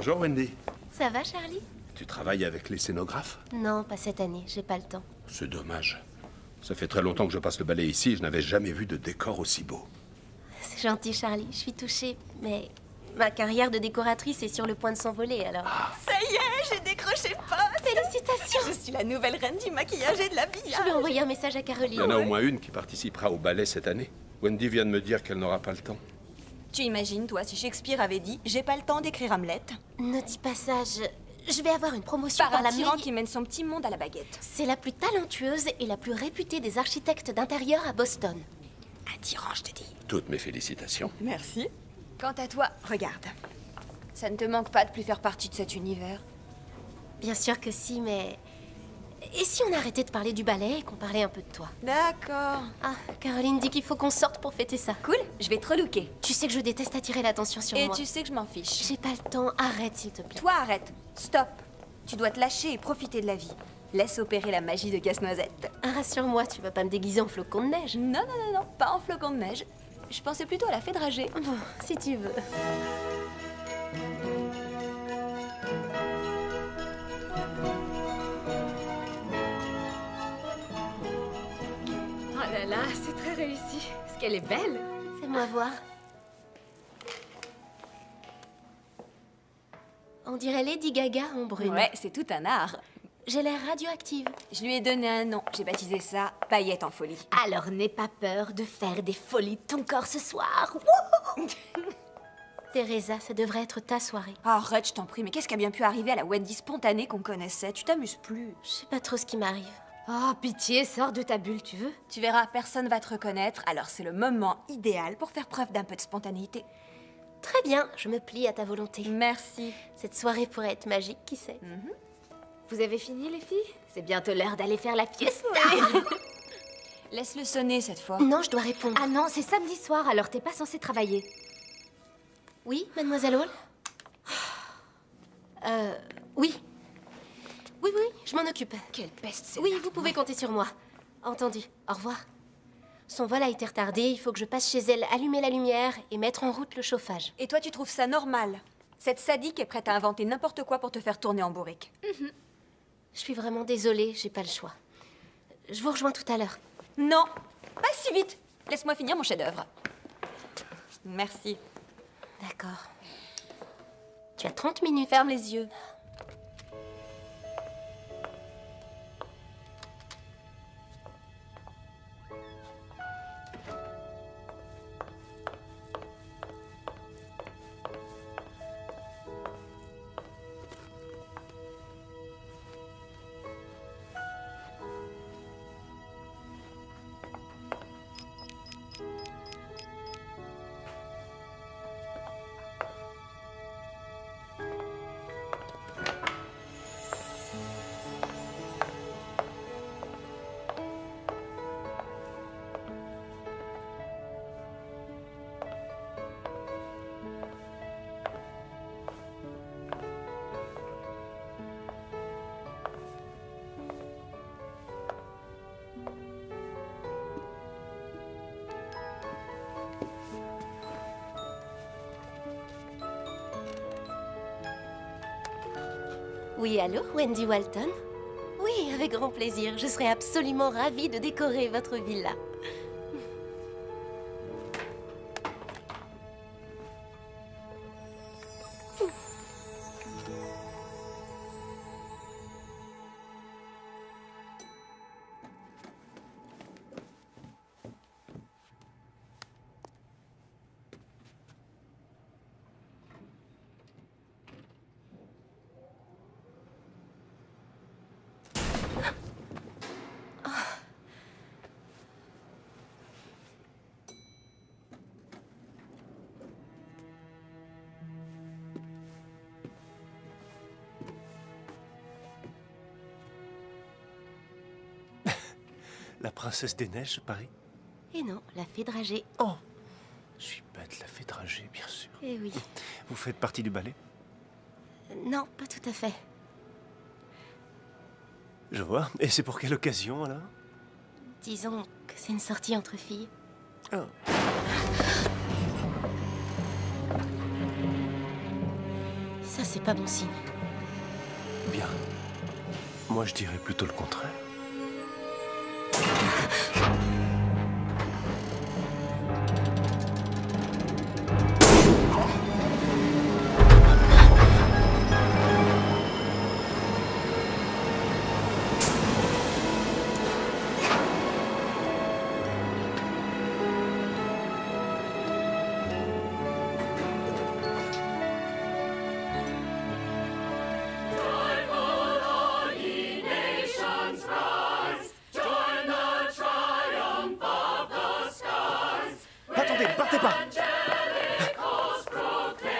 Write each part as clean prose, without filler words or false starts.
Bonjour Wendy. Ça va, Charlie? Tu travailles avec les scénographes? Non, pas cette année, j'ai pas le temps. C'est dommage. Ça fait très longtemps que je passe le balai ici et je n'avais jamais vu de décor aussi beau. C'est gentil, Charlie, je suis touchée, mais ma carrière de décoratrice est sur le point de s'envoler, alors... Ça y est, j'ai décroché le poste. Félicitations! Je suis la nouvelle reine du maquillage et de l'habillage. Je vais envoyer un message à Il y Caroline. en a au moins une qui participera au ballet cette année. Wendy vient de me dire qu'elle n'aura pas le temps. Tu imagines, toi, si Shakespeare avait dit « J'ai pas le temps d'écrire Hamlet » Ne dis pas ça, je vais avoir une promotion par par un la tyran mairie. qui mène son petit monde à la baguette. C'est la plus talentueuse et la plus réputée des architectes d'intérieur à Boston. Un tyran, je te dis. Toutes mes félicitations. Merci. Quant à toi, regarde. Ça ne te manque pas de plus faire partie de cet univers? Bien sûr que si, mais... Et si on arrêtait de parler du ballet et qu'on parlait un peu de toi? D'accord. Ah, Caroline dit qu'il faut qu'on sorte pour fêter ça. Cool, je vais te relooker. Tu sais que je déteste attirer l'attention sur Et moi. tu sais que je m'en fiche. J'ai pas le temps, arrête s'il te plaît. Toi, arrête. Stop. Tu dois te lâcher et profiter de la vie. Laisse opérer la magie de Casse-Noisette. Ah, rassure-moi, tu vas pas me déguiser en flocon de neige. Non, non, non, non, pas en flocon de neige. Je pensais plutôt à la fée dragée. Bon, si tu veux. Oh là là, c'est très réussi. Est-ce qu'elle est belle? Fais-moi voir. On dirait Lady Gaga en brune. Ouais, c'est tout un art. J'ai l'air radioactive. Je lui ai donné un nom. J'ai baptisé ça Paillette en folie. Alors n'aie pas peur de faire des folies de ton corps ce soir. Teresa, ça devrait être ta soirée. Arrête, je t'en prie, mais qu'est-ce qui a bien pu arriver à la Wendy spontanée qu'on connaissait? Tu t'amuses plus. Je sais pas trop ce qui m'arrive. Oh, pitié, sors de ta bulle, tu veux? Tu verras, personne va te reconnaître, alors c'est le moment idéal pour faire preuve d'un peu de spontanéité. Très bien, je me plie à ta volonté. Merci. Cette soirée pourrait être magique, qui sait? Vous avez fini, les filles? C'est bientôt l'heure d'aller faire la fiesta. Laisse-le sonner cette fois. Non, je dois répondre. Ah non, c'est samedi soir, alors t'es pas censée travailler. Oui, mademoiselle Hall? Oui. Oui, je m'en occupe. Quelle peste, c'est... Oui, vous pouvez compter sur moi. Entendu. Au revoir. Son vol a été retardé, il faut que je passe chez elle, allumer la lumière et mettre en route le chauffage. Et toi, tu trouves ça normal? Cette sadique est prête à inventer n'importe quoi pour te faire tourner en bourrique. Je suis vraiment désolée, j'ai pas le choix. Je vous rejoins tout à l'heure. Non, pas si vite. Laisse-moi finir mon chef-d'œuvre. Merci. D'accord. Tu as 30 minutes. Ferme les yeux. Oui, allô, Wendy Walton? Oui, avec grand plaisir. Je serais absolument ravie de décorer votre villa. La princesse des neiges, Paris? Et non, la fée dragée. Oh, je suis bête, la fée dragée, bien sûr. Eh oui. Vous faites partie du ballet? Non, pas tout à fait. Je vois. Et c'est pour quelle occasion, alors? Disons que c'est une sortie entre filles. Oh. Ça, c'est pas bon signe. Bien. Moi, je dirais plutôt le contraire. Attendez, ne partez pas.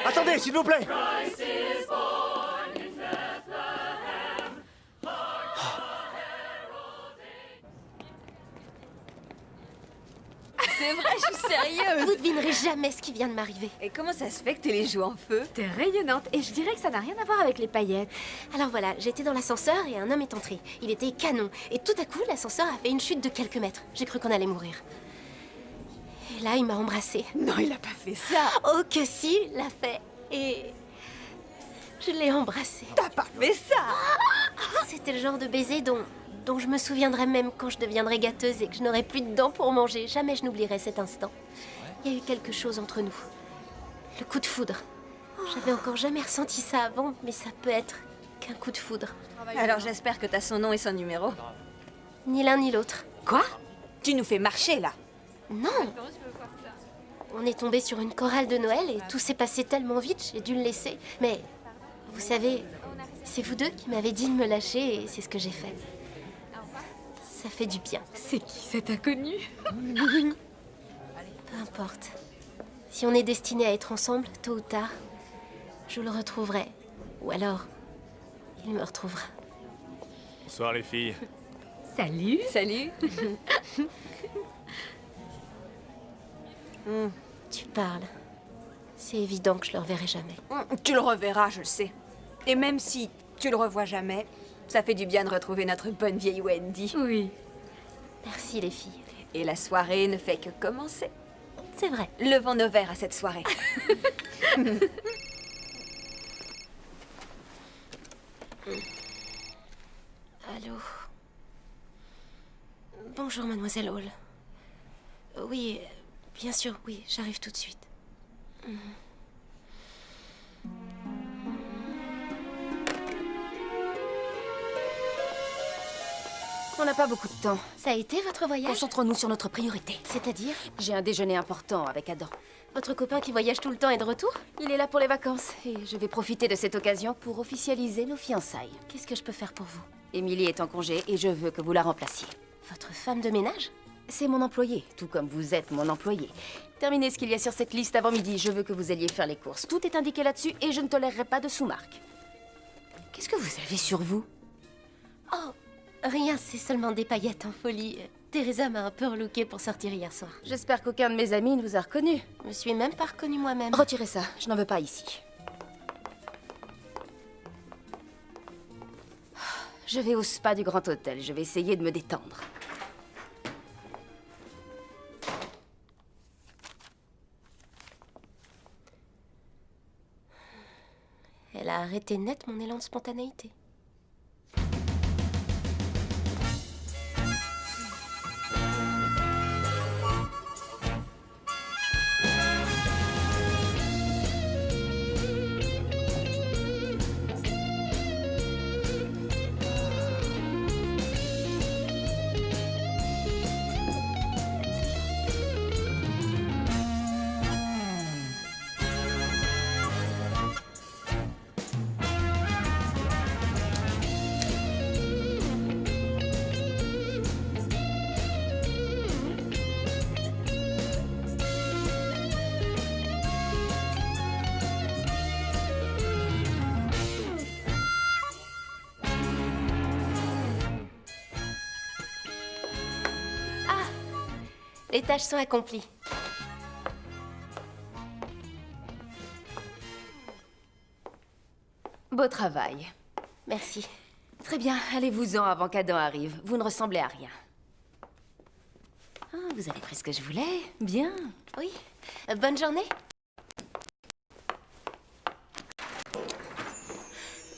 Attendez, s'il vous plaît. C'est vrai, je suis sérieuse. Vous devinerez jamais ce qui vient de m'arriver. Et comment ça se fait que t'aies les joues en feu? T'es rayonnante et je dirais que ça n'a rien à voir avec les paillettes. Alors voilà, j'étais dans l'ascenseur et un homme est entré. Il était canon. Et tout à coup, l'ascenseur a fait une chute de quelques mètres. J'ai cru qu'on allait mourir. Et là, il m'a embrassée. Non, il a pas fait ça. Oh que si, il l'a fait. Et je l'ai embrassé. T'as pas fait ça. C'était le genre de baiser dont je me souviendrai même quand je deviendrai gâteuse et que je n'aurai plus de dents pour manger. Jamais je n'oublierai cet instant. Il y a eu quelque chose entre nous. Le coup de foudre. J'avais encore jamais ressenti ça avant, mais ça peut être qu'un coup de foudre. Alors j'espère que t'as son nom et son numéro. Ni l'un ni l'autre. Quoi? Tu nous fais marcher là. Non. On est tombé sur une chorale de Noël et tout s'est passé tellement vite, j'ai dû le laisser. Mais vous savez, c'est vous deux qui m'avez dit de me lâcher et c'est ce que j'ai fait. Ça fait du bien. C'est qui cet inconnu? Peu importe. Si on est destiné à être ensemble, tôt ou tard, je le retrouverai. Ou alors, il me retrouvera. Bonsoir, les filles. Salut. Salut. Tu parles. C'est évident que je le reverrai jamais. Tu le reverras, je le sais. Et même si tu le revois jamais, ça fait du bien de retrouver notre bonne vieille Wendy. Oui. Merci les filles. Et la soirée ne fait que commencer. C'est vrai. Levons nos verres à cette soirée. Allô. Bonjour, mademoiselle Hall. Oui, bien sûr, oui, j'arrive tout de suite. On n'a pas beaucoup de temps. Ça a été votre voyage? Concentrons-nous sur notre priorité. C'est-à-dire? J'ai un déjeuner important avec Adam. Votre copain qui voyage tout le temps est de retour? Il est là pour les vacances et je vais profiter de cette occasion pour officialiser nos fiançailles. Qu'est-ce que je peux faire pour vous? Émilie est en congé et je veux que vous la remplaciez. Votre femme de ménage? C'est mon employé, tout comme vous êtes mon employé. Terminez ce qu'il y a sur cette liste avant midi. Je veux que vous alliez faire les courses. Tout est indiqué là-dessus et je ne tolérerai pas de sous-marque. Qu'est-ce que vous avez sur vous? Oh, rien, c'est seulement des paillettes en folie. Teresa m'a un peu relooké pour sortir hier soir. J'espère qu'aucun de mes amis ne vous a reconnu. Je me suis même pas reconnue moi-même. Retirez ça, je n'en veux pas ici. Je vais au spa du Grand Hôtel. Je vais essayer de me détendre. Elle a arrêté net mon élan de spontanéité. Les tâches sont accomplies. Beau travail. Merci. Très bien, allez-vous-en avant qu'Adam arrive. Vous ne ressemblez à rien. Ah, vous avez pris ce que je voulais. Bien. Oui. Bonne journée.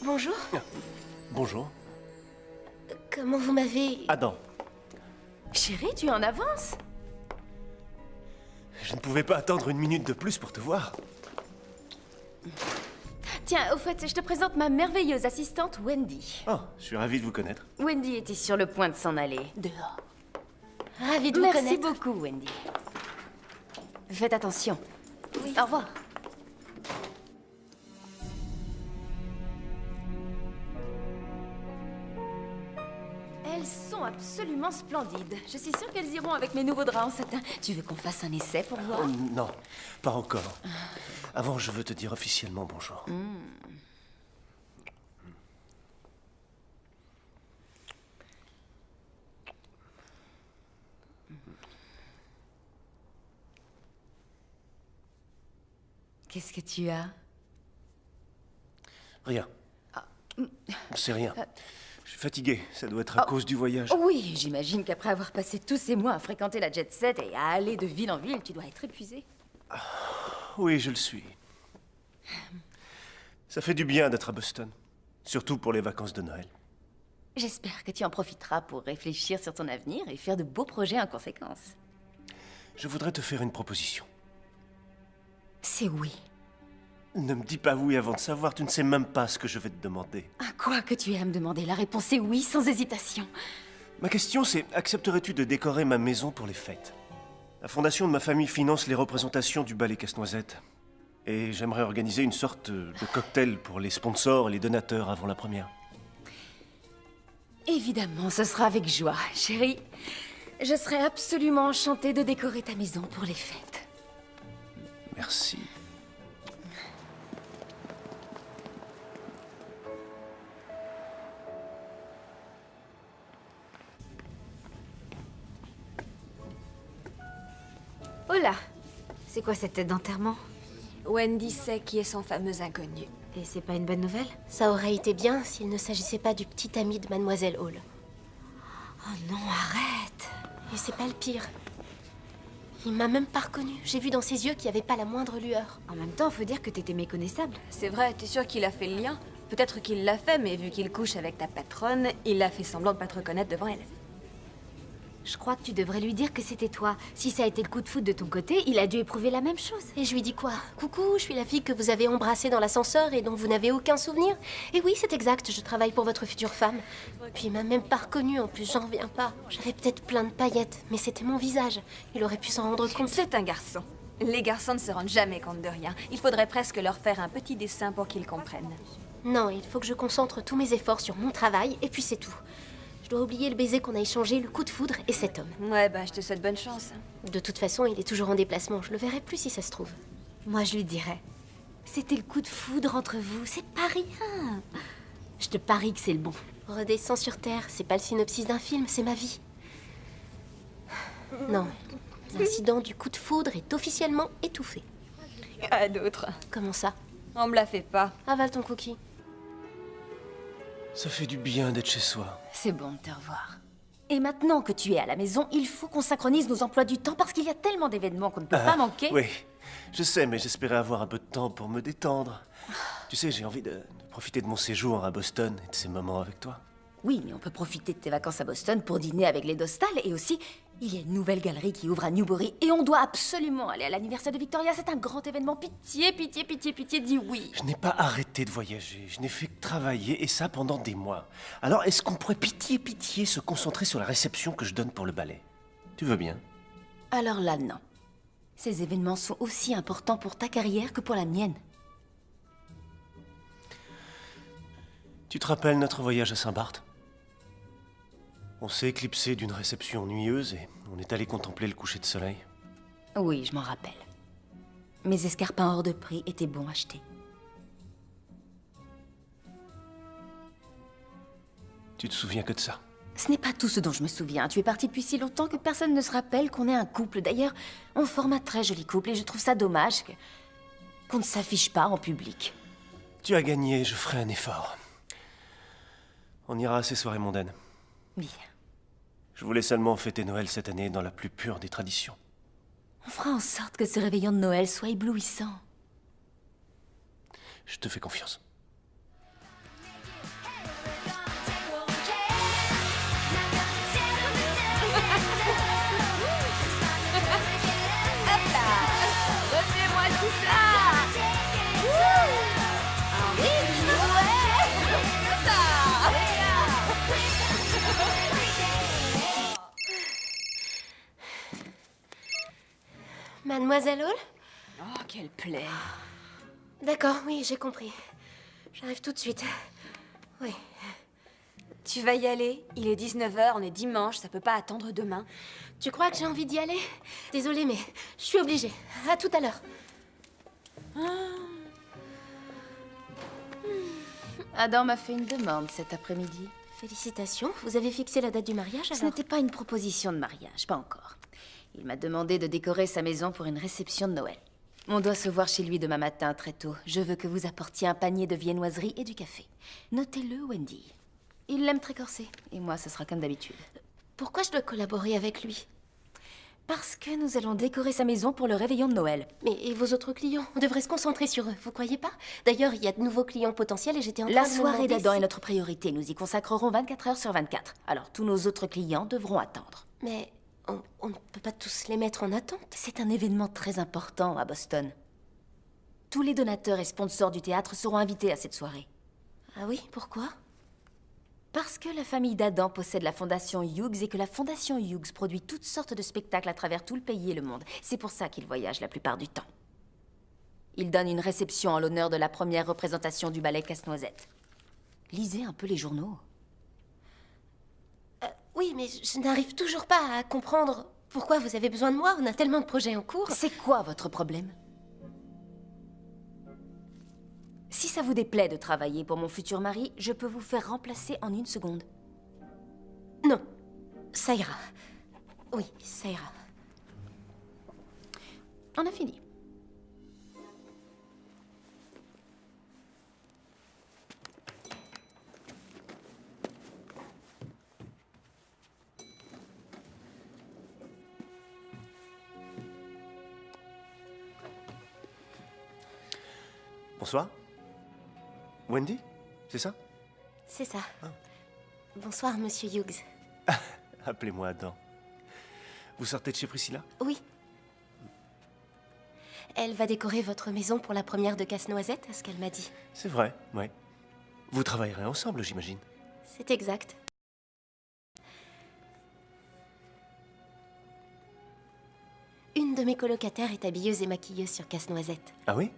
Bonjour. Bonjour. Comment vous m'avez... Adam, Chérie, tu es en avance? je ne pouvais pas attendre une minute de plus pour te voir. Tiens, au fait, je te présente ma merveilleuse assistante Wendy. Oh, je suis ravi de vous connaître. Wendy était sur le point de s'en aller. Dehors. Ravie de vous Merci connaître. beaucoup, Wendy. Faites attention. Oui. Au revoir. Elles sont absolument splendides. Je suis sûre qu'elles iront avec mes nouveaux draps en satin. Tu veux qu'on fasse un essai pour voir? Oh, non, pas encore. Avant, je veux te dire officiellement bonjour. Qu'est-ce que tu as? Rien. C'est rien. Je suis fatigué. Ça doit être à cause du voyage. Oh oui, j'imagine qu'après avoir passé tous ces mois à fréquenter la jet set et à aller de ville en ville, tu dois être épuisé. Oui, je le suis. Ça fait du bien d'être à Boston. Surtout pour les vacances de Noël. J'espère que tu en profiteras pour réfléchir sur ton avenir et faire de beaux projets en conséquence. Je voudrais te faire une proposition. C'est oui. Ne me dis pas oui avant de savoir. Tu ne sais même pas ce que je vais te demander. À quoi que tu aies à me demander? La réponse est oui, sans hésitation. Ma question, c'est accepterais-tu de décorer ma maison pour les fêtes? La fondation de ma famille finance les représentations du ballet Casse-Noisette. Et j'aimerais organiser une sorte de cocktail pour les sponsors et les donateurs avant la première. Évidemment, ce sera avec joie, chérie. Je serai absolument enchantée de décorer ta maison pour les fêtes. Merci. Oh là! C'est quoi cette tête d'enterrement? Wendy sait qui est son fameux inconnu. Et c'est pas une bonne nouvelle? Ça aurait été bien s'il ne s'agissait pas du petit ami de Mademoiselle Hall. Oh non, arrête! Et c'est pas le pire. Il m'a même pas reconnu. J'ai vu dans ses yeux qu'il n'y avait pas la moindre lueur. En même temps, faut dire que t'étais méconnaissable. C'est vrai, t'es sûr qu'il a fait le lien? Peut-être qu'il l'a fait, mais vu qu'il couche avec ta patronne, il a fait semblant de pas te reconnaître devant elle. Je crois que tu devrais lui dire que c'était toi. Si ça a été le coup de foudre de ton côté, il a dû éprouver la même chose. Et je lui dis quoi? Coucou, je suis la fille que vous avez embrassée dans l'ascenseur et dont vous n'avez aucun souvenir. Et oui, c'est exact, je travaille pour votre future femme. Puis il m'a même pas reconnue, en plus, j'en reviens pas. J'avais peut-être plein de paillettes, mais c'était mon visage. Il aurait pu s'en rendre compte. C'est un garçon. Les garçons ne se rendent jamais compte de rien. Il faudrait presque leur faire un petit dessin pour qu'ils comprennent. Non, il faut que je concentre tous mes efforts sur mon travail, et puis c'est tout. Je dois oublier le baiser qu'on a échangé, le coup de foudre et cet homme. Ouais, bah je te souhaite bonne chance. De toute façon, il est toujours en déplacement, je le verrai plus si ça se trouve. Moi, je lui dirais. C'était le coup de foudre entre vous, c'est pas rien. Je te parie que c'est le bon. Redescends sur Terre, c'est pas le synopsis d'un film, c'est ma vie. Non, l'incident du coup de foudre est officiellement étouffé. À d'autres. Comment ça? On me la fait pas. Avale ton cookie. Ça fait du bien d'être chez soi. C'est bon de te revoir. Et maintenant que tu es à la maison, il faut qu'on synchronise nos emplois du temps parce qu'il y a tellement d'événements qu'on ne peut pas manquer. Oui, je sais, mais j'espérais avoir un peu de temps pour me détendre. Tu sais, j'ai envie de profiter de mon séjour à Boston et de ces moments avec toi. Oui, mais on peut profiter de tes vacances à Boston pour dîner avec les Dostal et aussi, il y a une nouvelle galerie qui ouvre à Newbury et on doit absolument aller à l'anniversaire de Victoria. C'est un grand événement. Pitié, pitié, pitié, pitié, dis oui. Je n'ai pas arrêté de voyager, je n'ai fait que travailler et ça pendant des mois. Alors est-ce qu'on pourrait pitié, pitié se concentrer sur la réception que je donne pour le ballet? Tu veux bien? Alors là, non. Ces événements sont aussi importants pour ta carrière que pour la mienne. Tu te rappelles notre voyage à Saint-Barth? On s'est éclipsé d'une réception ennuyeuse et on est allé contempler le coucher de soleil. Oui, je m'en rappelle. Mes escarpins hors de prix étaient bons achetés. Tu te souviens que de ça? Ce n'est pas tout ce dont je me souviens. Tu es parti depuis si longtemps que personne ne se rappelle qu'on est un couple. D'ailleurs, on forme un très joli couple et je trouve ça dommage qu'on ne s'affiche pas en public. Tu as gagné, je ferai un effort. On ira à ces soirées mondaines. Bien. Je voulais seulement fêter Noël cette année dans la plus pure des traditions. On fera en sorte que ce réveillon de Noël soit éblouissant. Je te fais confiance. tout ça. Un rythme, ouais. C'est ça. Mademoiselle Hall? Oh, quelle plaie. D'accord, oui, j'ai compris. J'arrive tout de suite. Oui. Tu vas y aller? Il est 19h, on est dimanche, ça peut pas attendre demain. Tu crois que j'ai envie d'y aller? Désolée, mais je suis obligée. À tout à l'heure. Adam m'a fait une demande cet après-midi. Félicitations, vous avez fixé la date du mariage Ce alors? n'était pas une proposition de mariage, pas encore. Il m'a demandé de décorer sa maison pour une réception de Noël. On doit se voir chez lui demain matin très tôt. Je veux que vous apportiez un panier de viennoiserie et du café. Notez-le, Wendy. Il l'aime très corsé, et moi, ce sera comme d'habitude. Pourquoi je dois collaborer avec lui? Parce que nous allons décorer sa maison pour le réveillon de Noël. Mais et vos autres clients? On devrait se concentrer sur eux, vous croyez pas? D'ailleurs, il y a de nouveaux clients potentiels et j'étais en train La de me soirée demander d'Adam si- est notre priorité. Nous y consacrerons 24 heures sur 24. Alors, tous nos autres clients devront attendre. Mais on ne peut pas tous les mettre en attente. C'est un événement très important à Boston. Tous les donateurs et sponsors du théâtre seront invités à cette soirée. Ah oui, pourquoi? Parce que la famille d'Adam possède la fondation Hughes et que la fondation Hughes produit toutes sortes de spectacles à travers tout le pays et le monde. C'est pour ça qu'il voyage la plupart du temps. Il donne une réception en l'honneur de la première représentation du ballet Casse-Noisette. Lisez un peu les journaux. Oui, mais je n'arrive toujours pas à comprendre pourquoi vous avez besoin de moi. On a tellement de projets en cours. C'est quoi votre problème? Si ça vous déplaît de travailler pour mon futur mari, je peux vous faire remplacer en 1 seconde. Non, ça ira. Oui, ça ira. On a fini. Bonsoir. Wendy? C'est ça? C'est ça. Bonsoir, monsieur Hughes. Appelez-moi Adam. Vous sortez de chez Priscilla? Oui. Elle va décorer votre maison pour la première de Casse-Noisette, à ce qu'elle m'a dit. C'est vrai, ouais. Vous travaillerez ensemble, j'imagine. C'est exact. Une de mes colocataires est habilleuse et maquilleuse sur Casse-Noisette. Ah oui?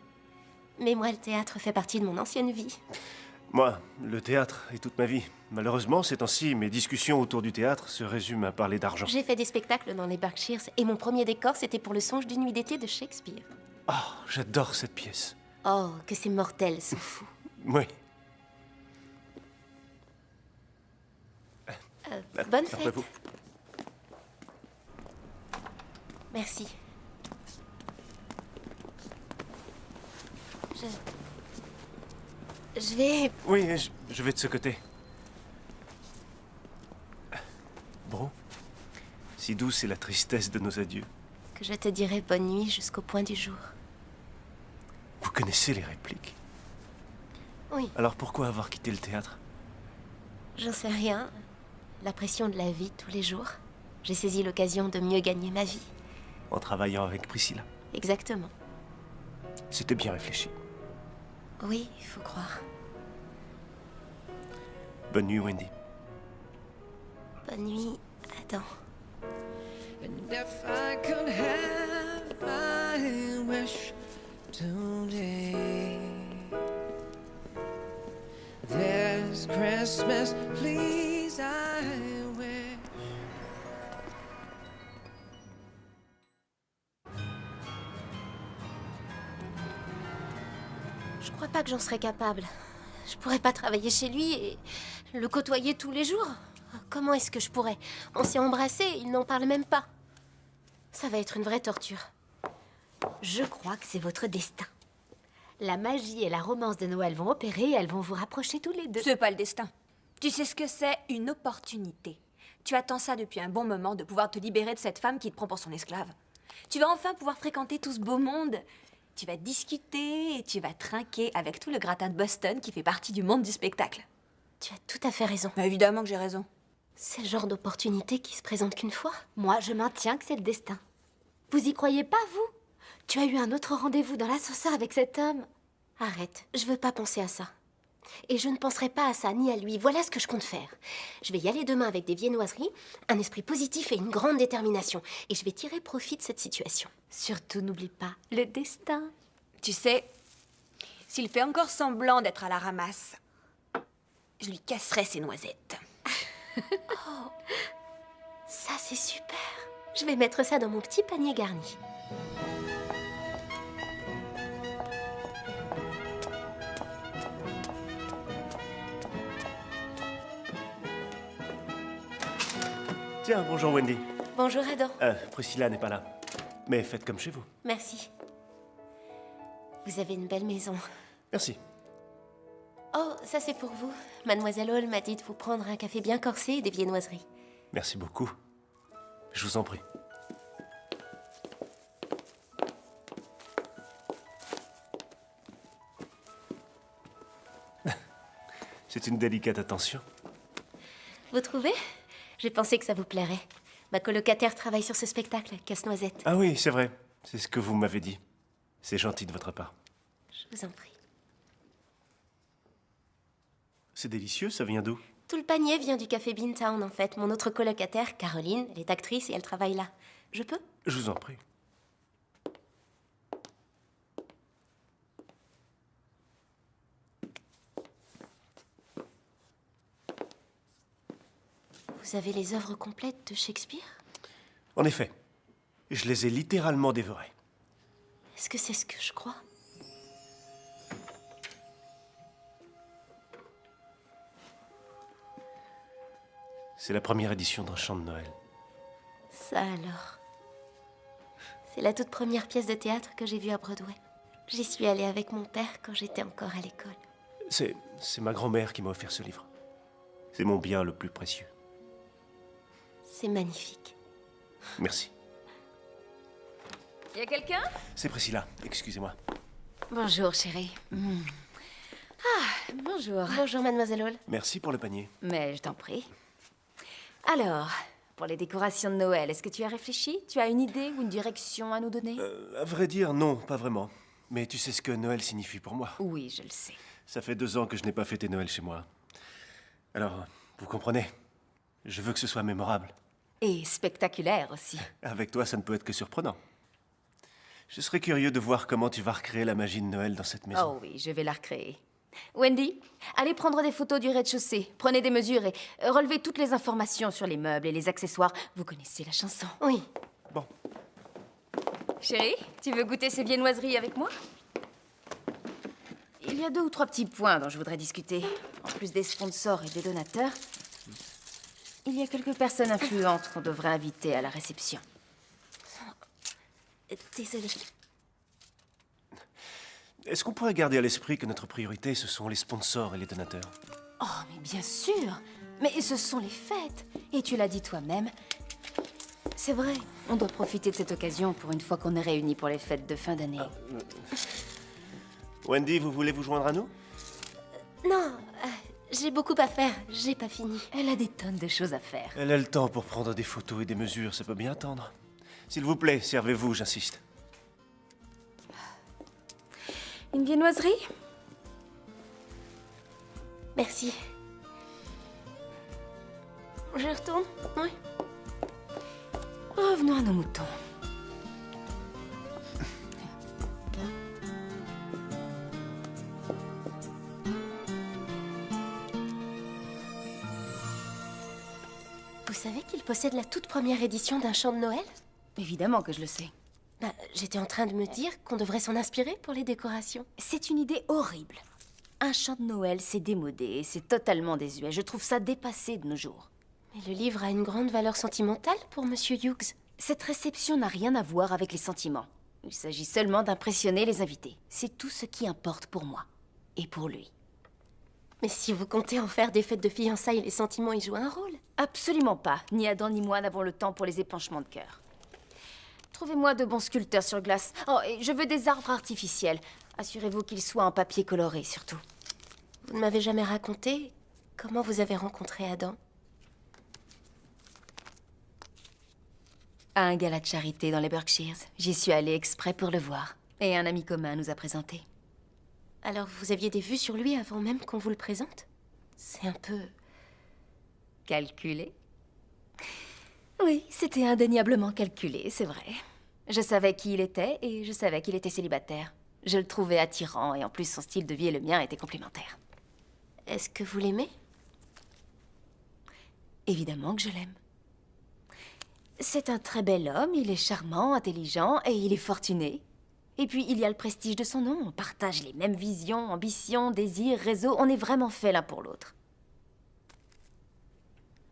Mais moi, le théâtre fait partie de mon ancienne vie. Moi, le théâtre est toute ma vie. Malheureusement, ces temps-ci, mes discussions autour du théâtre se résument à parler d'argent. J'ai fait des spectacles dans les Berkshires et mon premier décor, c'était pour le songe d'une nuit d'été de Shakespeare. Oh, j'adore cette pièce. Oh, que c'est mortel, ce fou. Oui. Bonne Après fête. vous. Merci. Je vais... Oui, je vais de ce côté. Bon. Si douce est la tristesse de nos adieux. Que je te dirai bonne nuit jusqu'au point du jour. Vous connaissez les répliques. Oui, Alors pourquoi avoir quitté le théâtre? j'en sais rien. La pression de la vie tous les jours. J'ai saisi l'occasion de mieux gagner ma vie. En travaillant avec Priscilla. Exactement. C'était bien réfléchi. Oui, il faut croire. Bonne nuit, Wendy. Bonne nuit, Adam. And if I could have my wish today, this Christmas, please, I wish. Je crois pas que j'en serais capable. Je pourrais pas travailler chez lui et le côtoyer tous les jours. Comment est-ce que je pourrais? On s'est embrassés, il n'en parle même pas. Ça va être une vraie torture. Je crois que c'est votre destin. La magie et la romance de Noël vont opérer et elles vont vous rapprocher tous les deux. C'est pas le destin. Tu sais ce que c'est? Une opportunité. Tu attends ça depuis un bon moment de pouvoir te libérer de cette femme qui te prend pour son esclave. Tu vas enfin pouvoir fréquenter tout ce beau monde. Tu vas discuter et tu vas trinquer avec tout le gratin de Boston qui fait partie du monde du spectacle. Tu as tout à fait raison. Bah, évidemment que j'ai raison. C'est le genre d'opportunité qui se présente qu'une fois. Moi, je maintiens que c'est le destin. Vous y croyez pas, vous? Tu as eu un autre rendez-vous dans l'ascenseur avec cet homme? Arrête, je veux pas penser à ça. Et je ne penserai pas à ça, ni à lui. Voilà ce que je compte faire. Je vais y aller demain avec des viennoiseries, un esprit positif et une grande détermination. Et je vais tirer profit de cette situation. Surtout, n'oublie pas le destin. Tu sais, s'il fait encore semblant d'être à la ramasse, je lui casserai ses noisettes. Ça, c'est super. Je vais mettre ça dans mon petit panier garni. Tiens, bonjour Wendy. Bonjour, Adam. Priscilla n'est pas là. Mais faites comme chez vous. Merci. Vous avez une belle maison. Merci. Oh, ça c'est pour vous. Mademoiselle Hall m'a dit de vous prendre un café bien corsé et des viennoiseries. Merci beaucoup. Je vous en prie. C'est une délicate attention. Vous trouvez? J'ai pensé que ça vous plairait. Ma colocataire travaille sur ce spectacle, Casse-Noisette. Ah oui, c'est vrai. C'est ce que vous m'avez dit. C'est gentil de votre part. Je vous en prie. C'est délicieux, ça vient d'où? Tout le panier vient du café Beantown, en fait. Mon autre colocataire, Caroline, elle est actrice et elle travaille là. Je peux? Je vous en prie. Vous avez les œuvres complètes de Shakespeare? En effet, je les ai littéralement dévorées. Est-ce que c'est ce que je crois? C'est la première édition d'un chant de Noël. Ça alors. C'est la toute première pièce de théâtre que j'ai vue à Broadway. J'y suis allée avec mon père quand j'étais encore à l'école. C'est ma grand-mère qui m'a offert ce livre. C'est mon bien le plus précieux. C'est magnifique. Merci. Y a quelqu'un? C'est Priscilla, excusez-moi. Bonjour, chérie. Ah, bonjour. Bonjour, Mademoiselle Hall. Merci pour le panier. Mais je t'en prie. Alors, pour les décorations de Noël, est-ce que tu as réfléchi? Tu as une idée ou une direction à nous donner? À vrai dire, non, pas vraiment. Mais tu sais ce que Noël signifie pour moi. Oui, je le sais. Ça fait 2 ans que je n'ai pas fêté Noël chez moi. Alors, vous comprenez, je veux que ce soit mémorable. Et spectaculaire aussi. Avec toi, ça ne peut être que surprenant. Je serais curieux de voir comment tu vas recréer la magie de Noël dans cette maison. Oh oui, je vais la recréer. Wendy, allez prendre des photos du rez-de-chaussée. Prenez des mesures et relevez toutes les informations sur les meubles et les accessoires. Vous connaissez la chanson. Oui. Bon, Chérie, tu veux goûter ces viennoiseries avec moi? Il y a 2 ou 3 petits points dont je voudrais discuter. En plus des sponsors et des donateurs, il y a quelques personnes influentes qu'on devrait inviter à la réception. Désolée. est-ce qu'on pourrait garder à l'esprit que notre priorité, ce sont les sponsors et les donateurs? Oh, mais bien sûr! Mais ce sont les fêtes! Et tu l'as dit toi-même. C'est vrai, on doit profiter de cette occasion pour une fois qu'on est réunis pour les fêtes de fin d'année. Wendy, vous voulez vous joindre à nous? Non, j'ai beaucoup à faire. J'ai pas fini. Elle a des tonnes de choses à faire. Elle a le temps pour prendre des photos et des mesures, ça peut bien attendre. S'il vous plaît, servez-vous, j'insiste. Une viennoiserie? Merci. Je retourne? Oui. Revenons à nos moutons. Vous savez qu'il possède la toute première édition d'un chant de Noël? Évidemment que je le sais. Bah, j'étais en train de me dire qu'on devrait s'en inspirer pour les décorations. C'est une idée horrible. Un chant de Noël, c'est démodé et c'est totalement désuet. Je trouve ça dépassé de nos jours. Mais le livre a une grande valeur sentimentale pour Monsieur Hughes. Cette réception n'a rien à voir avec les sentiments. Il s'agit seulement d'impressionner les invités. C'est tout ce qui importe pour moi. Et pour lui. Mais si vous comptez en faire des fêtes de fiançailles, les sentiments y jouent un rôle. Absolument pas. Ni Adam ni moi n'avons le temps pour les épanchements de cœur. Trouvez-moi de bons sculpteurs sur glace. Oh, et je veux des arbres artificiels. Assurez-vous qu'ils soient en papier coloré, surtout. Vous ne m'avez jamais raconté comment vous avez rencontré Adam. À un gala de charité dans les Berkshires. J'y suis allée exprès pour le voir. Et un ami commun nous a présentés. Alors vous aviez des vues sur lui avant même qu'on vous le présente? C'est un peu... Calculé? Oui, c'était indéniablement calculé, c'est vrai. Je savais qui il était et je savais qu'il était célibataire. Je le trouvais attirant et en plus son style de vie et le mien étaient complémentaires. Est-ce que vous l'aimez? Évidemment que je l'aime. C'est un très bel homme, il est charmant, intelligent et il est fortuné. Et puis il y a le prestige de son nom, on partage les mêmes visions, ambitions, désirs, réseaux, on est vraiment fait l'un pour l'autre.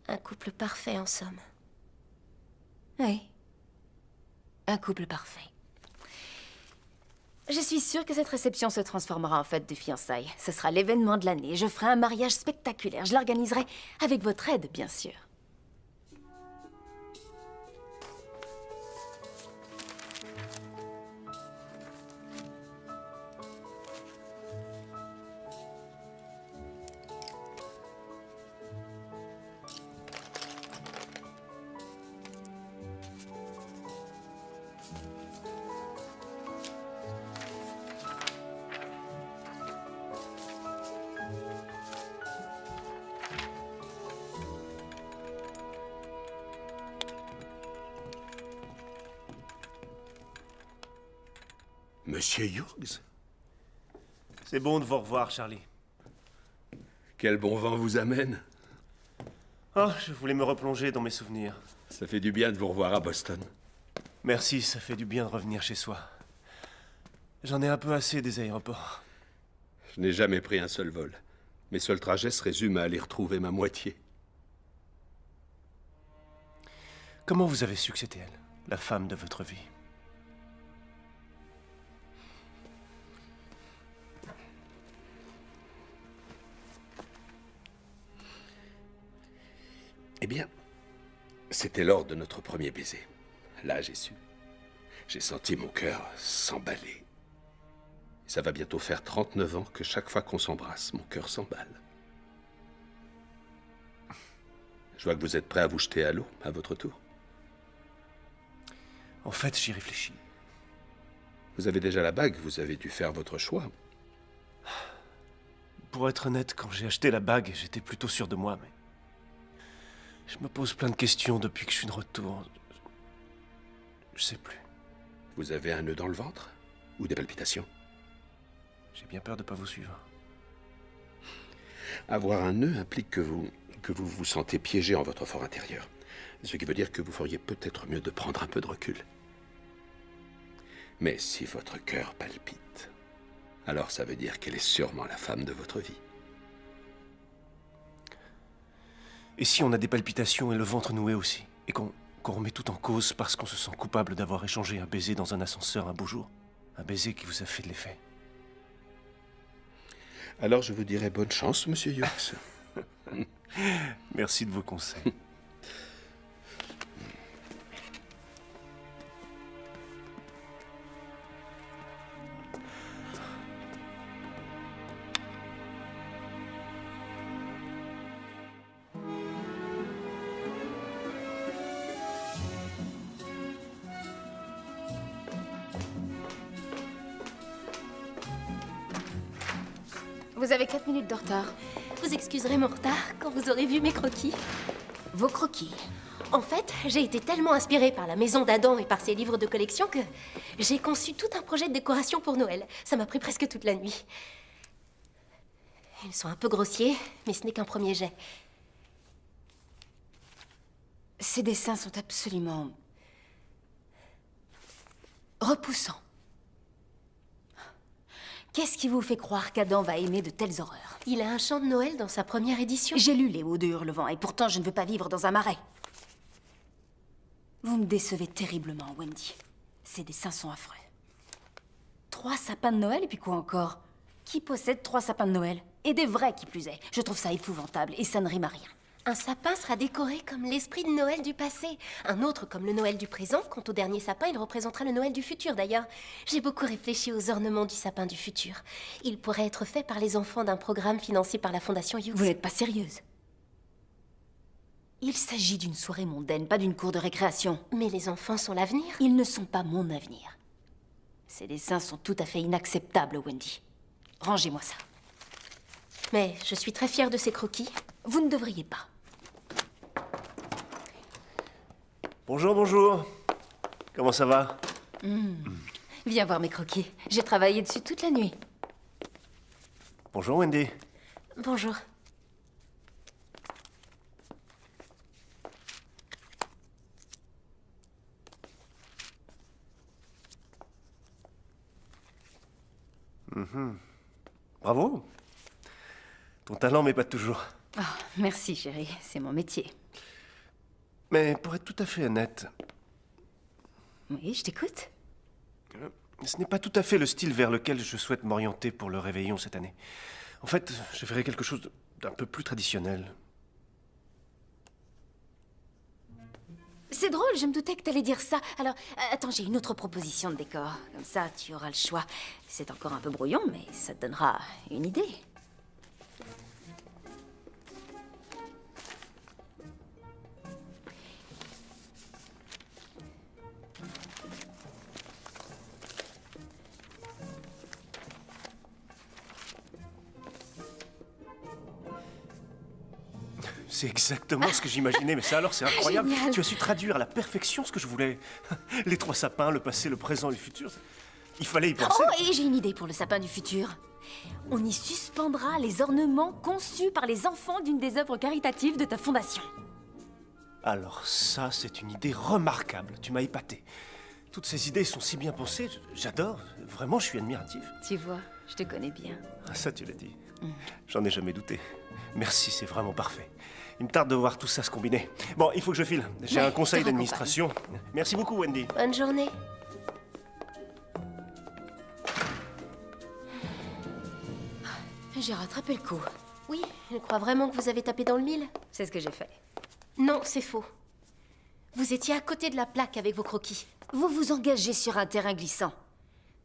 Un couple parfait en somme. Oui. Un couple parfait. Je suis sûre que cette réception se transformera en fête de fiançailles. Ce sera l'événement de l'année. Je ferai un mariage spectaculaire. Je l'organiserai avec votre aide, bien sûr. Monsieur Hughes? C'est bon de vous revoir, Charlie. Quel bon vent vous amène. Oh, je voulais me replonger dans mes souvenirs. Ça fait du bien de vous revoir à Boston. Merci, ça fait du bien de revenir chez soi. J'en ai un peu assez des aéroports. Je n'ai jamais pris un seul vol. Mes seuls trajets se résument à aller retrouver ma moitié. Comment vous avez su que c'était elle, la femme de votre vie? Eh bien, c'était lors de notre premier baiser. Là, j'ai su. J'ai senti mon cœur s'emballer. Ça va bientôt faire 39 ans que chaque fois qu'on s'embrasse, mon cœur s'emballe. Je vois que vous êtes prêt à vous jeter à l'eau, à votre tour. En fait, j'y réfléchis. Vous avez déjà la bague, vous avez dû faire votre choix. Pour être honnête, quand j'ai acheté la bague, j'étais plutôt sûr de moi, mais... Je me pose plein de questions depuis que je suis de retour. Je sais plus. Vous avez un nœud dans le ventre? Ou des palpitations? J'ai bien peur de pas vous suivre. Avoir un nœud implique que vous vous sentez piégé en votre fort intérieur. Ce qui veut dire que vous feriez peut-être mieux de prendre un peu de recul. Mais si votre cœur palpite, alors ça veut dire qu'elle est sûrement la femme de votre vie. Et si on a des palpitations et le ventre noué aussi, et qu'on remet tout en cause parce qu'on se sent coupable d'avoir échangé un baiser dans un ascenseur un beau jour? Un baiser qui vous a fait de l'effet. Alors je vous dirai bonne chance, monsieur Hughes. Merci de vos conseils. Vous avez 4 minutes de retard. Vous excuserez mon retard quand vous aurez vu mes croquis. Vos croquis. En fait, j'ai été tellement inspirée par la maison d'Adam et par ses livres de collection que j'ai conçu tout un projet de décoration pour Noël. Ça m'a pris presque toute la nuit. Ils sont un peu grossiers, mais ce n'est qu'un premier jet. Ces dessins sont absolument... repoussants. Qu'est-ce qui vous fait croire qu'Adam va aimer de telles horreurs? Il a un chant de Noël dans sa première édition. J'ai lu Les Hauts de Hurlevent et pourtant je ne veux pas vivre dans un marais. Vous me décevez terriblement, Wendy. Ces dessins sont affreux. 3 sapins de Noël et puis quoi encore? Qui possède 3 sapins de Noël? Et des vrais qui plus est. Je trouve ça épouvantable et ça ne rime à rien. Un sapin sera décoré comme l'esprit de Noël du passé. Un autre comme le Noël du présent. Quant au dernier sapin, il représentera le Noël du futur d'ailleurs. J'ai beaucoup réfléchi aux ornements du sapin du futur. Il pourrait être fait par les enfants d'un programme financé par la Fondation Hughes. Vous n'êtes pas sérieuse? Il s'agit d'une soirée mondaine, pas d'une cour de récréation. Mais les enfants sont l'avenir. Ils ne sont pas mon avenir. Ces dessins sont tout à fait inacceptables, Wendy. Rangez-moi ça. Mais je suis très fière de ces croquis. Vous ne devriez pas. Bonjour, bonjour. Comment ça va? Viens voir mes croquis. J'ai travaillé dessus toute la nuit. Bonjour, Wendy. Bonjour. Bravo. Ton talent m'épate toujours. Oh, merci, chérie. C'est mon métier. Mais pour être tout à fait honnête, Oui, je t'écoute. ce n'est pas tout à fait le style vers lequel je souhaite m'orienter pour le réveillon cette année. En fait, je ferais quelque chose d'un peu plus traditionnel. C'est drôle, je me doutais que t'allais dire ça. Alors, attends, j'ai une autre proposition de décor. Comme ça, tu auras le choix. C'est encore un peu brouillon, mais ça te donnera une idée. C'est exactement ce que j'imaginais, mais ça alors c'est incroyable. Génial. Tu as su traduire à la perfection ce que je voulais. Les 3 sapins, le passé, le présent et le futur. Il fallait y penser. Oh, et j'ai une idée pour le sapin du futur. On y suspendra les ornements conçus par les enfants d'une des œuvres caritatives de ta fondation. Alors ça, c'est une idée remarquable. Tu m'as épaté. Toutes ces idées sont si bien pensées. J'adore. Vraiment, je suis admiratif. Tu vois, je te connais bien. Ah, ça, tu l'as dit. J'en ai jamais douté. Merci, c'est vraiment parfait. Il me tarde de voir tout ça se combiner. Bon, il faut que je file. J'ai Ouais, un conseil je te d'administration. Merci beaucoup, Wendy. Bonne journée. J'ai rattrapé le coup. Oui, je crois vraiment que vous avez tapé dans le mille. C'est ce que j'ai fait. Non, c'est faux. Vous étiez à côté de la plaque avec vos croquis. Vous vous engagez sur un terrain glissant.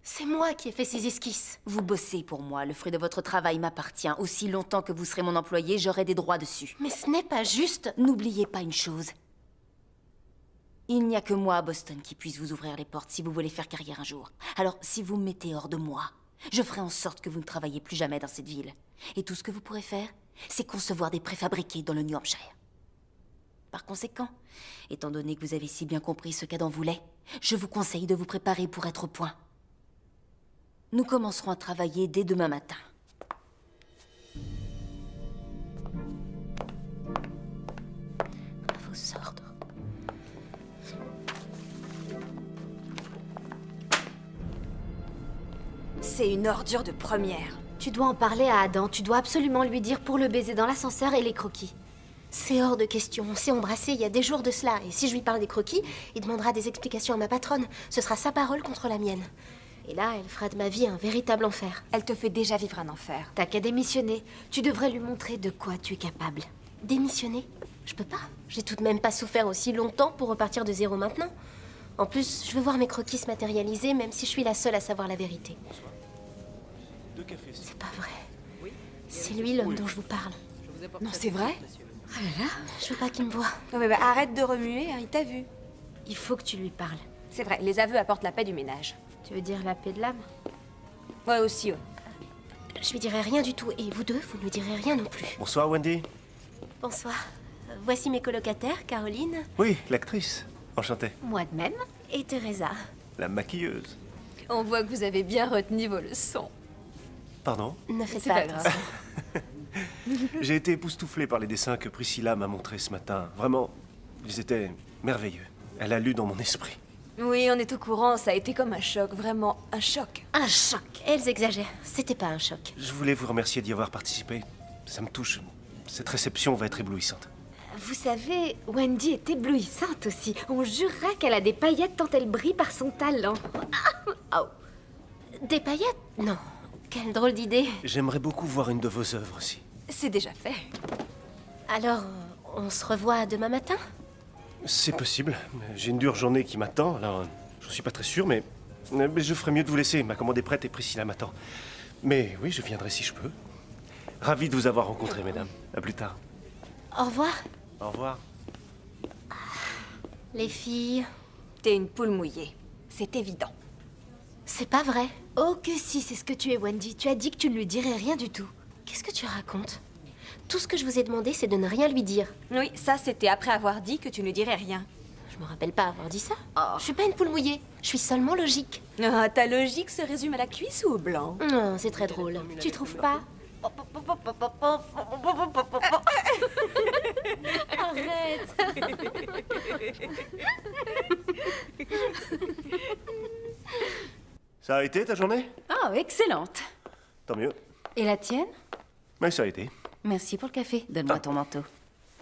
C'est moi qui ai fait ces esquisses. Vous bossez pour moi. Le fruit de votre travail m'appartient. Aussi longtemps que vous serez mon employé, j'aurai des droits dessus. Mais ce n'est pas juste. N'oubliez pas une chose. Il n'y a que moi à Boston qui puisse vous ouvrir les portes si vous voulez faire carrière un jour. Alors, si vous me mettez hors de moi, je ferai en sorte que vous ne travaillez plus jamais dans cette ville. Et tout ce que vous pourrez faire, c'est concevoir des préfabriqués dans le New Hampshire. Par conséquent, étant donné que vous avez si bien compris ce qu'Adam voulait, je vous conseille de vous préparer pour être au point. Nous commencerons à travailler dès demain matin. À vos ordres. C'est une ordure de première. Tu dois en parler à Adam. Tu dois absolument lui dire pour le baiser dans l'ascenseur et les croquis. C'est hors de question. On s'est embrassé il y a des jours de cela. Et si je lui parle des croquis, il demandera des explications à ma patronne. Ce sera sa parole contre la mienne. Et là, elle fera de ma vie un véritable enfer. Elle te fait déjà vivre un enfer. T'as qu'à démissionner. Tu devrais lui montrer de quoi tu es capable. Démissionner? Je peux pas. J'ai tout de même pas souffert aussi longtemps pour repartir de zéro maintenant. En plus, je veux voir mes croquis se matérialiser, même si je suis la seule à savoir la vérité. 2 cafés. C'est pas vrai. C'est lui l'homme dont je vous parle. Non, c'est vrai? Je veux pas qu'il me voie. Non, mais arrête de remuer, hein, il t'a vu. Il faut que tu lui parles. C'est vrai, les aveux apportent la paix du ménage. Tu veux dire la paix de l'âme? Ouais, aussi, ouais. Je lui dirai rien du tout. Et vous deux, vous ne lui direz rien non plus. Bonsoir, Wendy. Bonsoir. Voici mes colocataires, Caroline Oui, l'actrice. Enchanté. Moi de même. et Teresa. La maquilleuse. On voit que vous avez bien retenu vos leçons. Pardon? Ne faites C'est pas pas attention. J'ai été époustouflé par les dessins que Priscilla m'a montrés ce matin. Vraiment, ils étaient merveilleux. Elle a lu dans mon esprit. Oui, on est au courant, ça a été comme un choc, vraiment un choc. Un choc. Elles exagèrent. C'était pas un choc. Je voulais vous remercier d'y avoir participé. Ça me touche. Cette réception va être éblouissante. Vous savez, Wendy est éblouissante aussi. On jurera qu'elle a des paillettes tant elle brille par son talent. Oh. Des paillettes? Non. Quelle drôle d'idée. J'aimerais beaucoup voir une de vos œuvres aussi. C'est déjà fait. Alors, on se revoit demain matin? C'est possible. J'ai une dure journée qui m'attend, alors je suis pas très sûr, mais je ferais mieux de vous laisser. Ma commande est prête et Priscilla m'attend. Mais oui, je viendrai si je peux. Ravi de vous avoir rencontré, mesdames. À plus tard. Au revoir. Au revoir. Les filles... T'es une poule mouillée. C'est évident. C'est pas vrai. Oh que si, c'est ce que tu es, Wendy. Tu as dit que tu ne lui dirais rien du tout. Qu'est-ce que tu racontes? Tout ce que je vous ai demandé, c'est de ne rien lui dire. Oui, ça c'était après avoir dit que tu ne dirais rien. Je me rappelle pas avoir dit ça. Je suis pas une poule mouillée. Je suis seulement logique. Ah, ta logique se résume à la cuisse ou au blanc? Non, c'est très drôle. Tu trouves pas? Arrête. Ça a été ta journée? Oh, excellente. Tant mieux. Et la tienne? Mais ça a été. Merci pour le café. Donne-moi ton manteau.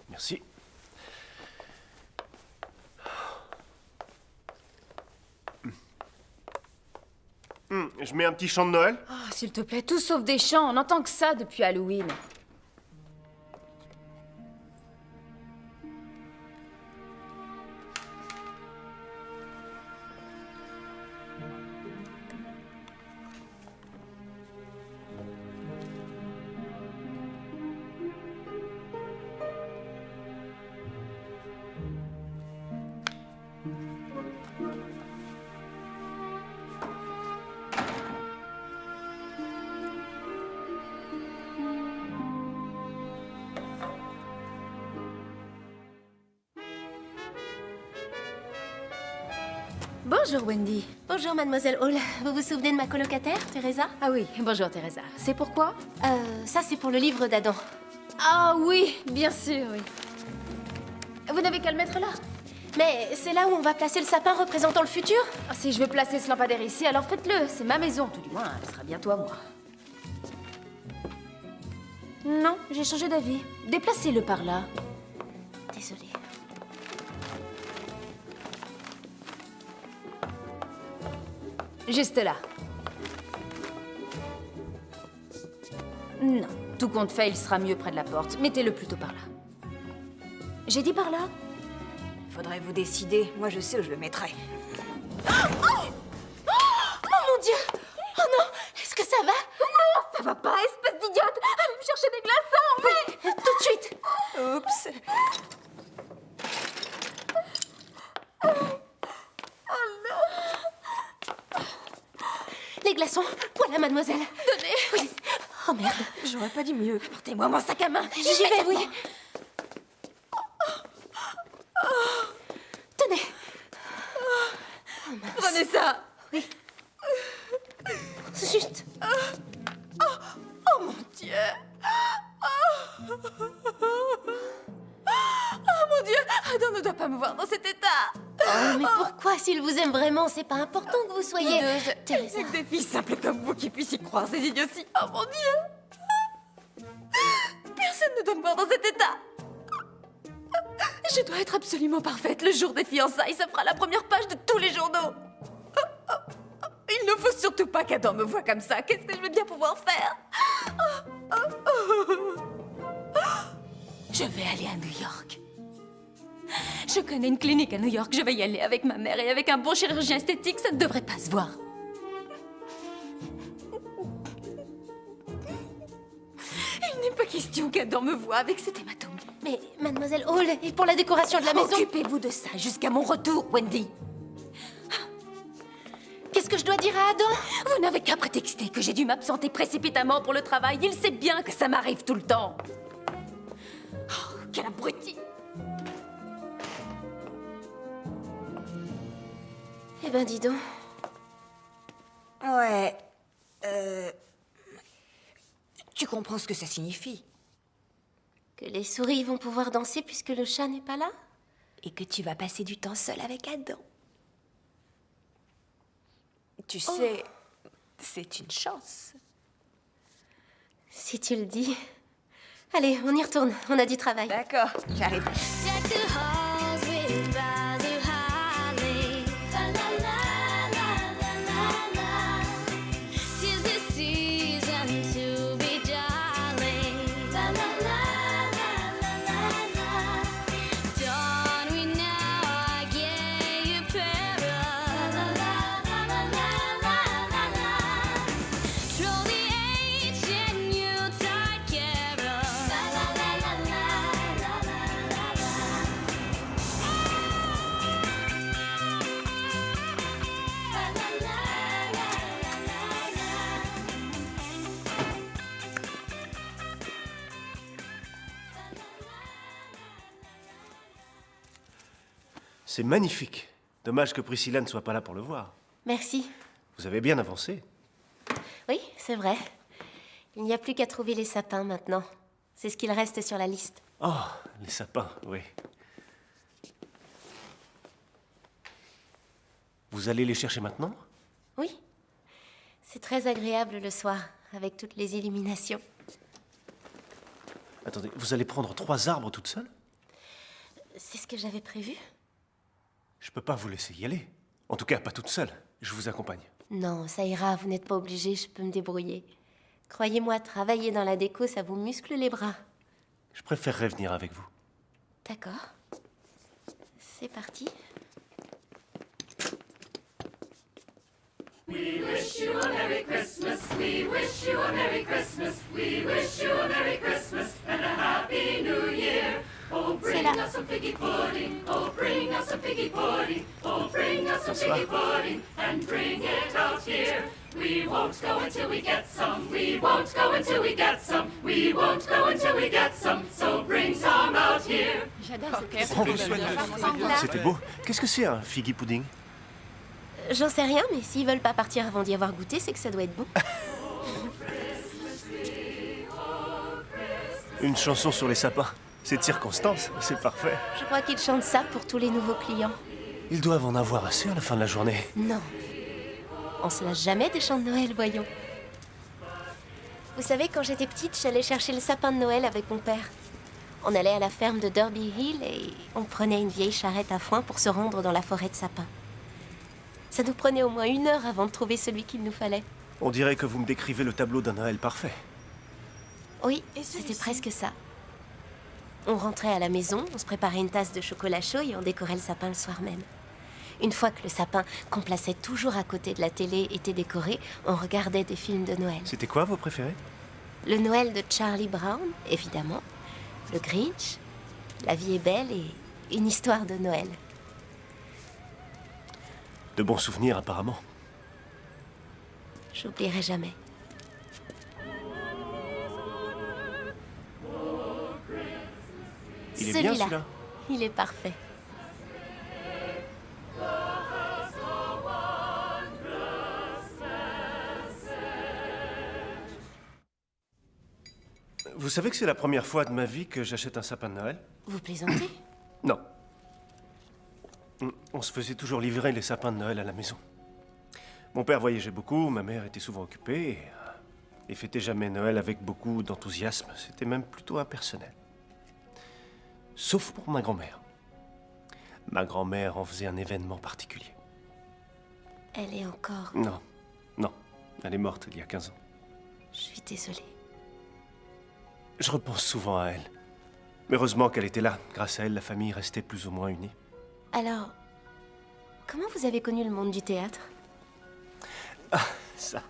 Merci. Je mets un petit chant de Noël? Oh, s'il te plaît, tout sauf des chants. On n'entend que ça depuis Halloween. Bonjour, Wendy. Bonjour, mademoiselle Hall. Vous vous souvenez de ma colocataire, Teresa? Ah oui, bonjour, Teresa. C'est pourquoi? Ça, c'est pour le livre d'Adam. Ah oui, bien sûr, oui. Vous n'avez qu'à le mettre là. Mais c'est là où on va placer le sapin représentant le futur? Ah, si je veux placer ce lampadaire ici, alors faites-le. C'est ma maison, tout du moins, elle sera bientôt à moi. Non, j'ai changé d'avis. Déplacez-le par là. Désolée. Juste là. Non, tout compte fait, il sera mieux près de la porte. Mettez-le plutôt par là. J'ai dit par là? Faudrait vous décider. Moi je sais où je le mettrai. Oh mon Dieu! Oh non! Est-ce que ça va? Non, ça va pas, espèce d'idiote! Allez me chercher des glaçons! Oui, tout de suite! Oups. Les glaçons! Voilà, mademoiselle! Donnez! Oui! Oh merde! J'aurais pas dit mieux. Portez-moi mon sac à main. J'y vais, oui! Tenez! Prenez ça. Zut! Oh mon Dieu. Oh mon Dieu. Adam ne doit pas me voir dans cet état. Oh, mais pourquoi, s'il vous aime vraiment, c'est pas important que vous soyez... Teresa. C'est que des filles simples comme vous qui puissent y croire ces idioties. Oh mon Dieu. Personne ne doit me voir dans cet état. Je dois être absolument parfaite. Le jour des fiançailles, ça fera la première page de tous les journaux. Il ne faut surtout pas qu'Adam me voie comme ça. Qu'est-ce que je vais bien pouvoir faire? Je vais aller à New York. Je connais une clinique à New York. Je vais y aller avec ma mère et avec un bon chirurgien esthétique. Ça ne devrait pas se voir. Il n'est pas question qu'Adam me voie avec cet hématome. Mais, mademoiselle Hall, et pour la décoration de la maison... Occupez-vous de ça jusqu'à mon retour, Wendy. Qu'est-ce que je dois dire à Adam? Vous n'avez qu'à prétexter que j'ai dû m'absenter précipitamment pour le travail. Il sait bien que ça m'arrive tout le temps. Oh, quel abruti! Eh ben, dis donc. Ouais. Tu comprends ce que ça signifie? Que les souris vont pouvoir danser puisque le chat n'est pas là? Et que tu vas passer du temps seul avec Adam. Tu sais, c'est une chance. Si tu le dis. Allez, on y retourne. On a du travail. D'accord, j'arrive. C'est magnifique. Dommage que Priscilla ne soit pas là pour le voir. Merci. Vous avez bien avancé. Oui, c'est vrai. Il n'y a plus qu'à trouver les sapins maintenant. C'est ce qu'il reste sur la liste. Oh, les sapins, oui. Vous allez les chercher maintenant? Oui. C'est très agréable le soir, avec toutes les illuminations. Attendez, vous allez prendre 3 arbres toute seule? C'est ce que j'avais prévu? Je peux pas vous laisser y aller. En tout cas, pas toute seule. Je vous accompagne. Non, ça ira, vous n'êtes pas obligé, je peux me débrouiller. Croyez-moi, travailler dans la déco, ça vous muscle les bras. Je préférerais venir avec vous. D'accord. C'est parti. C'est là. C'était beau. Qu'est-ce que c'est un figgy pudding? J'en sais rien, mais s'ils veulent pas partir avant d'y avoir goûté, c'est que ça doit être bon. Une chanson sur les sapins. C'est de circonstance, c'est parfait. Je crois qu'ils chantent ça pour tous les nouveaux clients. Ils doivent en avoir assez à la fin de la journée. Non. On se lasse jamais des chants de Noël, voyons. Vous savez, quand j'étais petite, j'allais chercher le sapin de Noël avec mon père. On allait à la ferme de Derby Hill et on prenait une vieille charrette à foin pour se rendre dans la forêt de sapins. Ça nous prenait au moins 1 heure avant de trouver celui qu'il nous fallait. On dirait que vous me décrivez le tableau d'un Noël parfait. Oui, c'était presque ça. On rentrait à la maison, on se préparait une tasse de chocolat chaud et on décorait le sapin le soir même. Une fois que le sapin, qu'on plaçait toujours à côté de la télé, était décoré, on regardait des films de Noël. C'était quoi vos préférés? Le Noël de Charlie Brown, évidemment. Le Grinch. La vie est belle et une histoire de Noël. De bons souvenirs, apparemment. J'oublierai jamais. Il est bien, Celui-là, celui-là. il est parfait. Vous savez que c'est la première fois de ma vie que j'achète un sapin de Noël? Vous plaisantez? Non. On se faisait toujours livrer les sapins de Noël à la maison. Mon père voyageait beaucoup, ma mère était souvent occupée et fêtait jamais Noël avec beaucoup d'enthousiasme. C'était même plutôt impersonnel. Sauf pour ma grand-mère. Ma grand-mère en faisait un événement particulier. Elle est encore... Non, non. Elle est morte il y a 15 ans. Je suis désolée. Je repense souvent à elle. Heureusement qu'elle était là. Grâce à elle, la famille restait plus ou moins unie. Alors, comment vous avez connu le monde du théâtre? Ah, ça.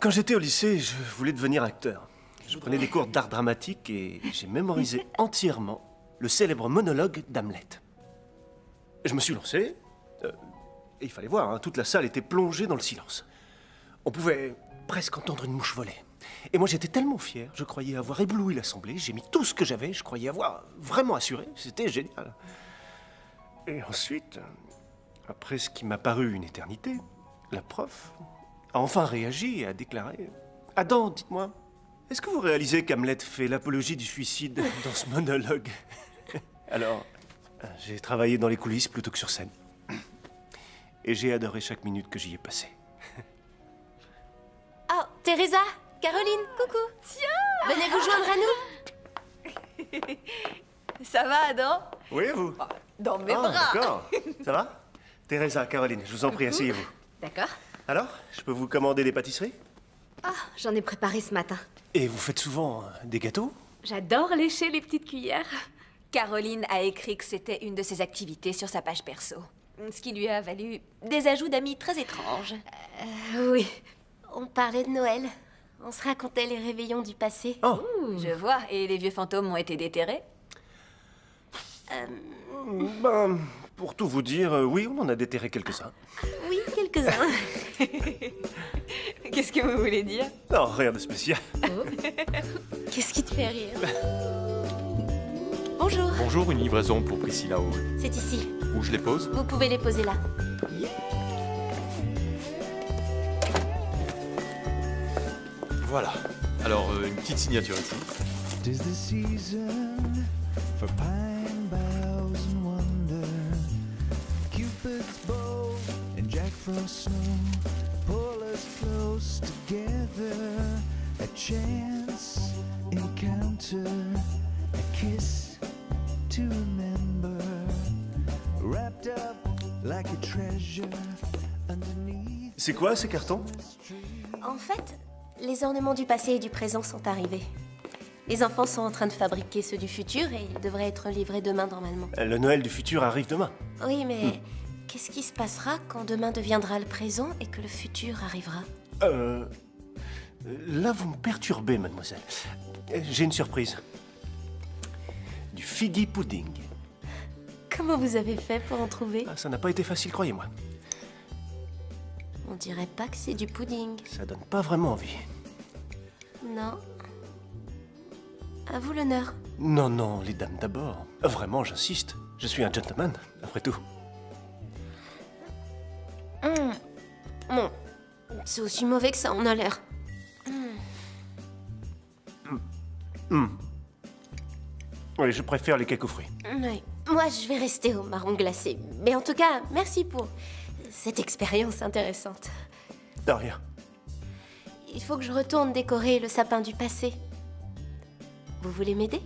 Quand j'étais au lycée, je voulais devenir acteur. Je prenais des cours d'art dramatique et j'ai mémorisé entièrement le célèbre monologue d'Hamlet. Je me suis lancé, et il fallait voir, hein, toute la salle était plongée dans le silence. On pouvait presque entendre une mouche voler. Et moi j'étais tellement fier, je croyais avoir ébloui l'assemblée, j'ai mis tout ce que j'avais, je croyais avoir vraiment assuré, c'était génial. Et ensuite, après ce qui m'a paru une éternité, la prof a enfin réagi et a déclaré « Adam, dites-moi, est-ce que vous réalisez qu'Hamlet fait l'apologie du suicide dans ce monologue ?» Alors, j'ai travaillé dans les coulisses plutôt que sur scène. Et j'ai adoré chaque minute que j'y ai passée. Oh, Teresa, Caroline, coucou. Tiens, venez vous joindre à nous. Ça va, Adam? Oui, vous? Dans mes Ah, bras. d'accord. Ça va? Teresa, Caroline, je vous en prie, asseyez-vous. D'accord. Alors, je peux vous commander des pâtisseries? Ah, j'en ai préparé ce matin. Et vous faites souvent des gâteaux? J'adore lécher les petites cuillères. Caroline a écrit que c'était une de ses activités sur sa page perso. Ce qui lui a valu des ajouts d'amis très étranges. Oui. On parlait de Noël. On se racontait les réveillons du passé. Oh, Je vois, et les vieux fantômes ont été déterrés. ben, pour tout vous dire, oui, on en a déterré quelques-uns. Oui, quelques-uns. Qu'est-ce que vous voulez dire? Non, rien de spécial. Qu'est-ce qui te fait rire? Bonjour. Bonjour, une livraison pour Priscilla Hall. C'est ici. Où je les pose? Vous pouvez les poser là. Voilà. Alors, une petite signature ici. 'Tis the season for pine boughs and wonder. Cupid's bow and Jack Frost snow pull us close together. A chance encounter, a kiss to remember. Wrapped up like a treasure underneath. C'est quoi ces cartons? En fait, les ornements du passé et du présent sont arrivés. Les enfants sont en train de fabriquer ceux du futur et ils devraient être livrés demain normalement. Le Noël du futur arrive demain. Oui, mais qu'est-ce qui se passera quand demain deviendra le présent et que le futur arrivera? Là, vous me perturbez, mademoiselle. J'ai une surprise. Du figgy pudding. Comment vous avez fait pour en trouver? Ah, ça n'a pas été facile, croyez-moi. On dirait pas que c'est du pudding. Ça donne pas vraiment envie. Non. À vous l'honneur. Non, non, les dames d'abord. Vraiment, j'insiste. Je suis un gentleman, après tout. Bon, c'est aussi mauvais que ça en a l'air. Oui, je préfère les cakes aux fruits. Oui. Moi, je vais rester au marron glacé. Mais en tout cas, merci pour cette expérience intéressante. De rien. Il faut que je retourne décorer le sapin du passé. Vous voulez m'aider?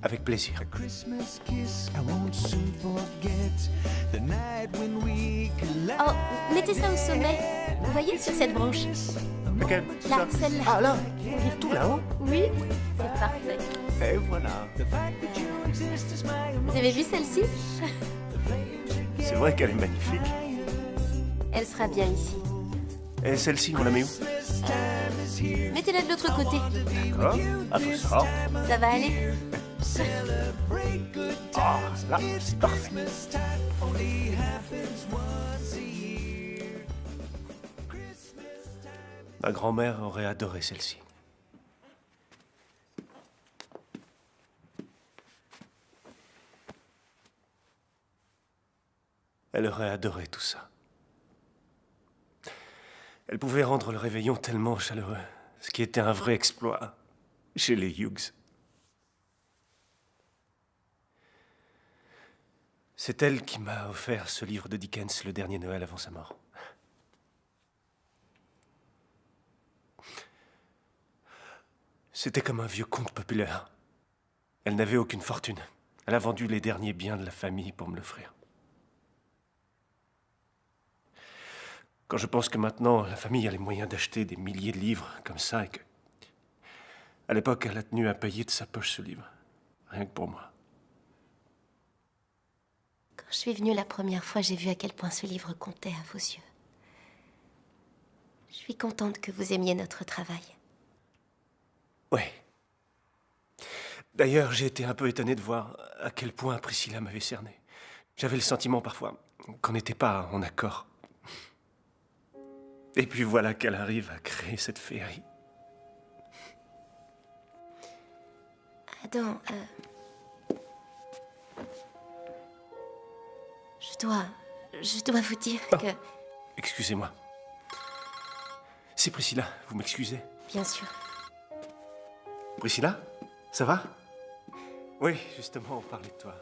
Avec plaisir. Christmas kiss, I won't soon forget the night when we collided. Oh, mettez ça au sommet. Vous voyez, sur cette branche. Lequel? Là, Ça. celle-là. Ah, là. Tout là-haut. Oui, c'est parfait. Et voilà. Vous avez vu celle-ci? C'est vrai qu'elle est magnifique. Elle sera bien ici. Et celle-ci, on la met où? Mettez-la de l'autre côté. D'accord. Ah, faut ça. Ça va aller? Ah, là, c'est parfait. Ma grand-mère aurait adoré celle-ci. Elle aurait adoré tout ça. Elle pouvait rendre le réveillon tellement chaleureux, ce qui était un vrai exploit chez les Hughes. C'est elle qui m'a offert ce livre de Dickens le dernier Noël avant sa mort. C'était comme un vieux conte populaire. Elle n'avait aucune fortune. Elle a vendu les derniers biens de la famille pour me l'offrir. Quand je pense que maintenant, la famille a les moyens d'acheter des milliers de livres comme ça et que... À l'époque, elle a tenu à payer de sa poche ce livre. Rien que pour moi. Quand je suis venue la première fois, j'ai vu à quel point ce livre comptait à vos yeux. Je suis contente que vous aimiez notre travail. Oui. D'ailleurs, j'ai été un peu étonné de voir à quel point Priscilla m'avait cerné. J'avais le sentiment parfois qu'on n'était pas en accord. Et puis voilà qu'elle arrive à créer cette féerie. Adam, je dois vous dire que... Excusez-moi. C'est Priscilla, vous m'excusez? Bien sûr. Priscilla, ça va? Oui, justement, on parlait de toi.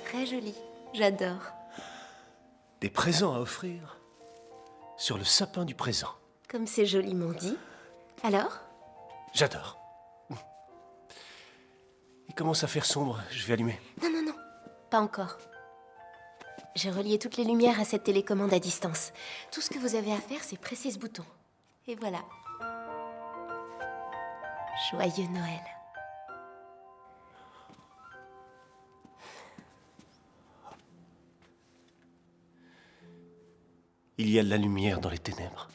Très joli. J'adore. Des présents à offrir sur le sapin du présent. Comme c'est joliment dit. Alors? J'adore. Il commence à faire sombre, je vais allumer. Non, non, non. Pas encore. J'ai relié toutes les lumières à cette télécommande à distance. Tout ce que vous avez à faire, c'est presser ce bouton. Et voilà. Joyeux Noël. Il y a de la lumière dans les ténèbres.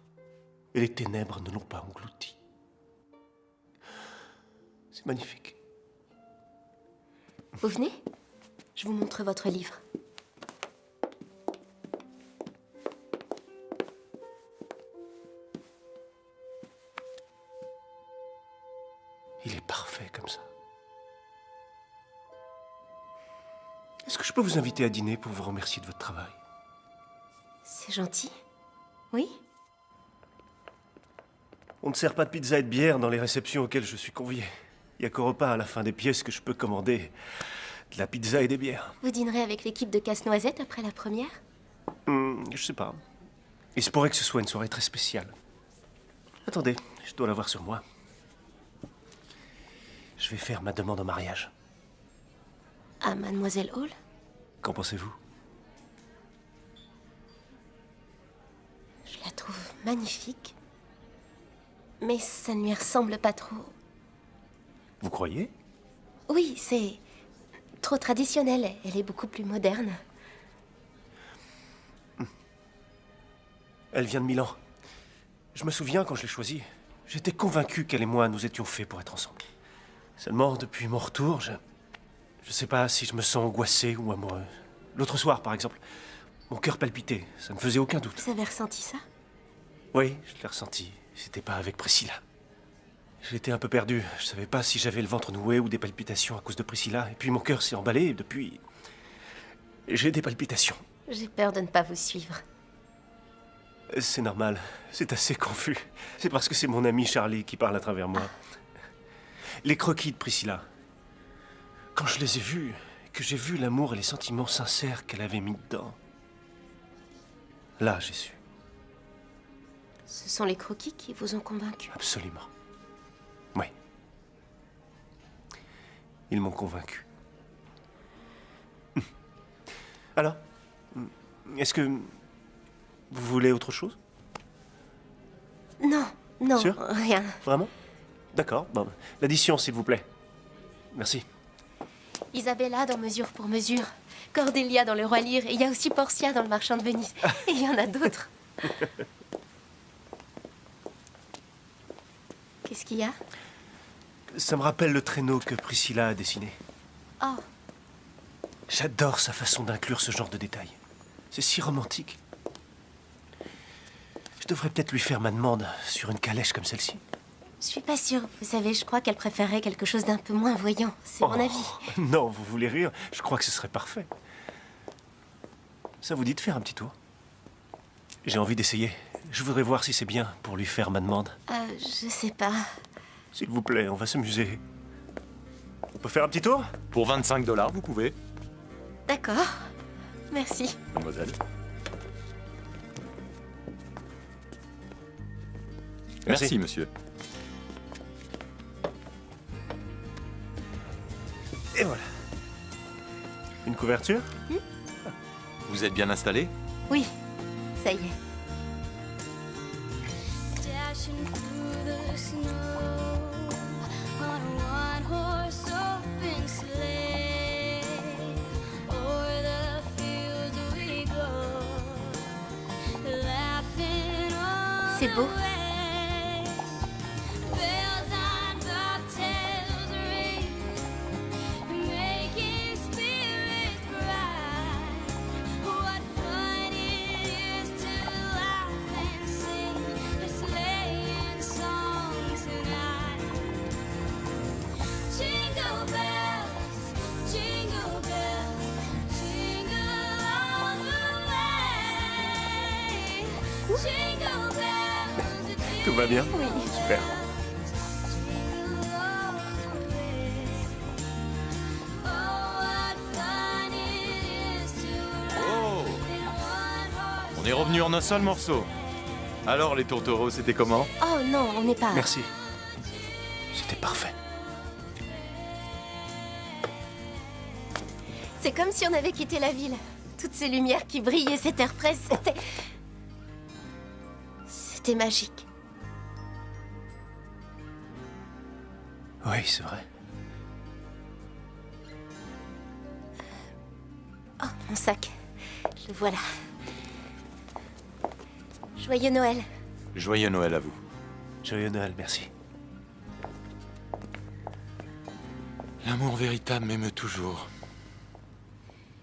Et les ténèbres ne l'ont pas englouti. C'est magnifique. Vous venez? Je vous montre votre livre. Il est parfait comme ça. Est-ce que je peux vous inviter à dîner pour vous remercier de votre travail? C'est gentil. Oui? On ne sert pas de pizza et de bière dans les réceptions auxquelles je suis convié. Il n'y a qu'au repas à la fin des pièces que je peux commander de la pizza et des bières. Vous dînerez avec l'équipe de Casse-Noisette après la première? Je sais pas. Il se pourrait que ce soit une soirée très spéciale. Attendez, je dois l'avoir sur moi. Je vais faire ma demande en mariage. À Mademoiselle Hall? Qu'en pensez-vous? Je la trouve magnifique. Mais ça ne lui ressemble pas trop. Vous croyez? Oui, c'est trop traditionnel. Elle est beaucoup plus moderne. Elle vient de Milan. Je me souviens quand je l'ai choisie. J'étais convaincu qu'elle et moi, nous étions faits pour être ensemble. Seulement, depuis mon retour, je sais pas si je me sens angoissé ou amoureux. L'autre soir, par exemple, mon cœur palpitait. Ça ne faisait aucun doute. Vous avez ressenti ça? Oui, je l'ai ressenti. C'était pas avec Priscilla. J'étais un peu perdu. Je savais pas si j'avais le ventre noué ou des palpitations à cause de Priscilla. Et puis mon cœur s'est emballé et depuis... j'ai des palpitations. J'ai peur de ne pas vous suivre. C'est normal. C'est assez confus. C'est parce que c'est mon ami Charlie qui parle à travers moi. Les croquis de Priscilla. Quand je les ai vus, que j'ai vu l'amour et les sentiments sincères qu'elle avait mis dedans, là, j'ai su. Ce sont les croquis qui vous ont convaincu. Absolument. Oui. Ils m'ont convaincu. Alors, est-ce que vous voulez autre chose? Non, non, Sûr? rien. Vraiment? D'accord. Bon, l'addition, s'il vous plaît. Merci. Isabella dans Mesure pour Mesure. Cordelia dans Le Roi Lear. Et il y a aussi Portia dans Le Marchand de Venise. Et il y en a d'autres. Qu'est-ce qu'il y a? Ça me rappelle le traîneau que Priscilla a dessiné. Oh, J'adore sa façon d'inclure ce genre de détails. C'est si romantique. Je devrais peut-être lui faire ma demande sur une calèche comme celle-ci. je suis pas sûre. Vous savez, je crois qu'elle préférerait quelque chose d'un peu moins voyant. C'est mon avis. Non, vous voulez rire? Je crois que ce serait parfait. Ça vous dit de faire un petit tour? J'ai envie d'essayer. Je voudrais voir si c'est bien pour lui faire ma demande. Je sais pas. S'il vous plaît, on va s'amuser. On peut faire un petit tour? Pour 25 $, vous pouvez, D'accord. Merci. mademoiselle. Merci, monsieur. Et voilà. Une couverture? Vous êtes bien installé? Oui, ça y est. Dashing through the snow on a one-horse open sleigh. O'er the fields we go, laughing all C'est beau. the way. Bells and bobtails ring, making spirits bright. What fun it is to laugh and sing a sleighing song tonight. Jingle bells, jingle all the way. Jingle bells, Tout va bien? Oui. Super. jingle all the way. Oh, what fun it is to ride Oh, in one horse. on est revenu en un seul morceau. Alors, les tourtereaux, c'était comment? Oh non, on n'est pas... Merci. C'était parfait. C'est comme si on avait quitté la ville. Toutes ces lumières qui brillaient, cet air frais, c'était... C'était magique. Oui, c'est vrai. Oh, mon sac. Le voilà. Joyeux Noël. Joyeux Noël à vous. Joyeux Noël, merci. L'amour véritable m'aime toujours.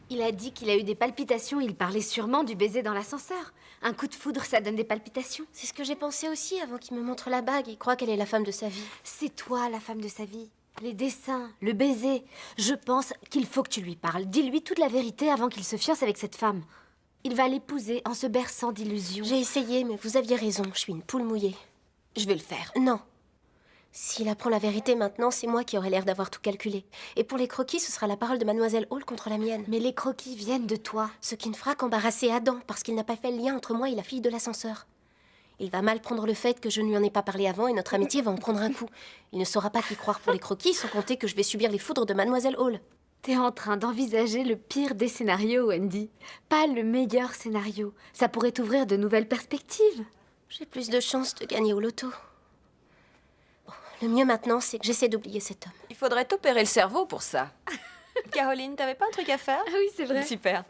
Il a dit qu'il a eu des palpitations, il parlait sûrement du baiser dans l'ascenseur. Un coup de foudre, ça donne des palpitations. C'est ce que j'ai pensé aussi avant qu'il me montre la bague. Il croit qu'elle est la femme de sa vie. C'est toi la femme de sa vie. Les dessins, le baiser. Je pense qu'il faut que tu lui parles. Dis-lui toute la vérité avant qu'il se fiance avec cette femme. Il va l'épouser en se berçant d'illusions. J'ai essayé, mais vous aviez raison. Je suis une poule mouillée. Je vais le faire. Non. S'il apprend la vérité maintenant, c'est moi qui aurai l'air d'avoir tout calculé. Et pour les croquis, ce sera la parole de Mademoiselle Hall contre la mienne. Mais les croquis viennent de toi. Ce qui ne fera qu'embarrasser Adam, parce qu'il n'a pas fait le lien entre moi et la fille de l'ascenseur. Il va mal prendre le fait que je ne lui en ai pas parlé avant et notre amitié va en prendre un coup. Il ne saura pas qui croire pour les croquis, sans compter que je vais subir les foudres de Mademoiselle Hall. T'es en train d'envisager le pire des scénarios, Wendy. Pas le meilleur scénario. Ça pourrait t'ouvrir de nouvelles perspectives. J'ai plus de chances de gagner au loto. Bon, le mieux maintenant, c'est que j'essaie d'oublier cet homme. Il faudrait t'opérer le cerveau pour ça. Caroline, t'avais pas un truc à faire? Ah oui, c'est vrai. Super.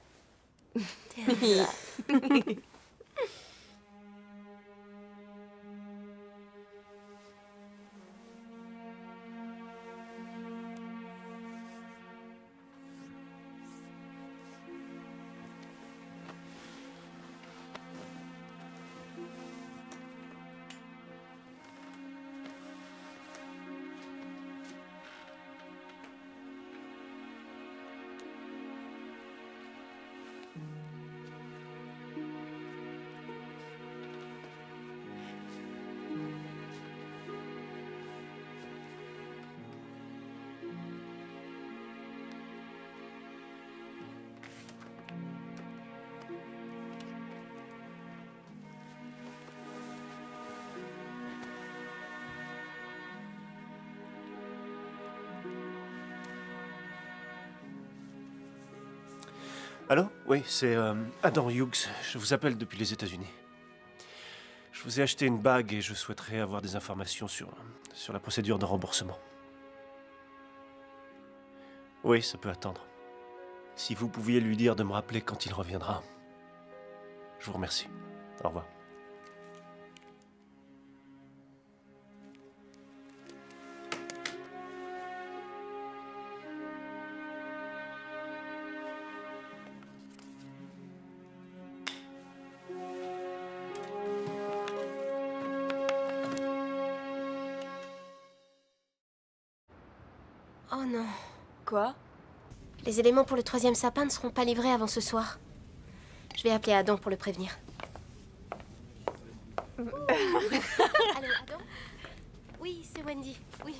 Allô? Oui, c'est Adam Hughes. Je vous appelle depuis les États-Unis. Je vous ai acheté une bague et je souhaiterais avoir des informations sur la procédure de remboursement. Oui, ça peut attendre. Si vous pouviez lui dire de me rappeler quand il reviendra. Je vous remercie. Au revoir. Oh non. Quoi? Les éléments pour le 3e sapin ne seront pas livrés avant ce soir. Je vais appeler Adam pour le prévenir. Allô, Adam? Oui, c'est Wendy. Oui.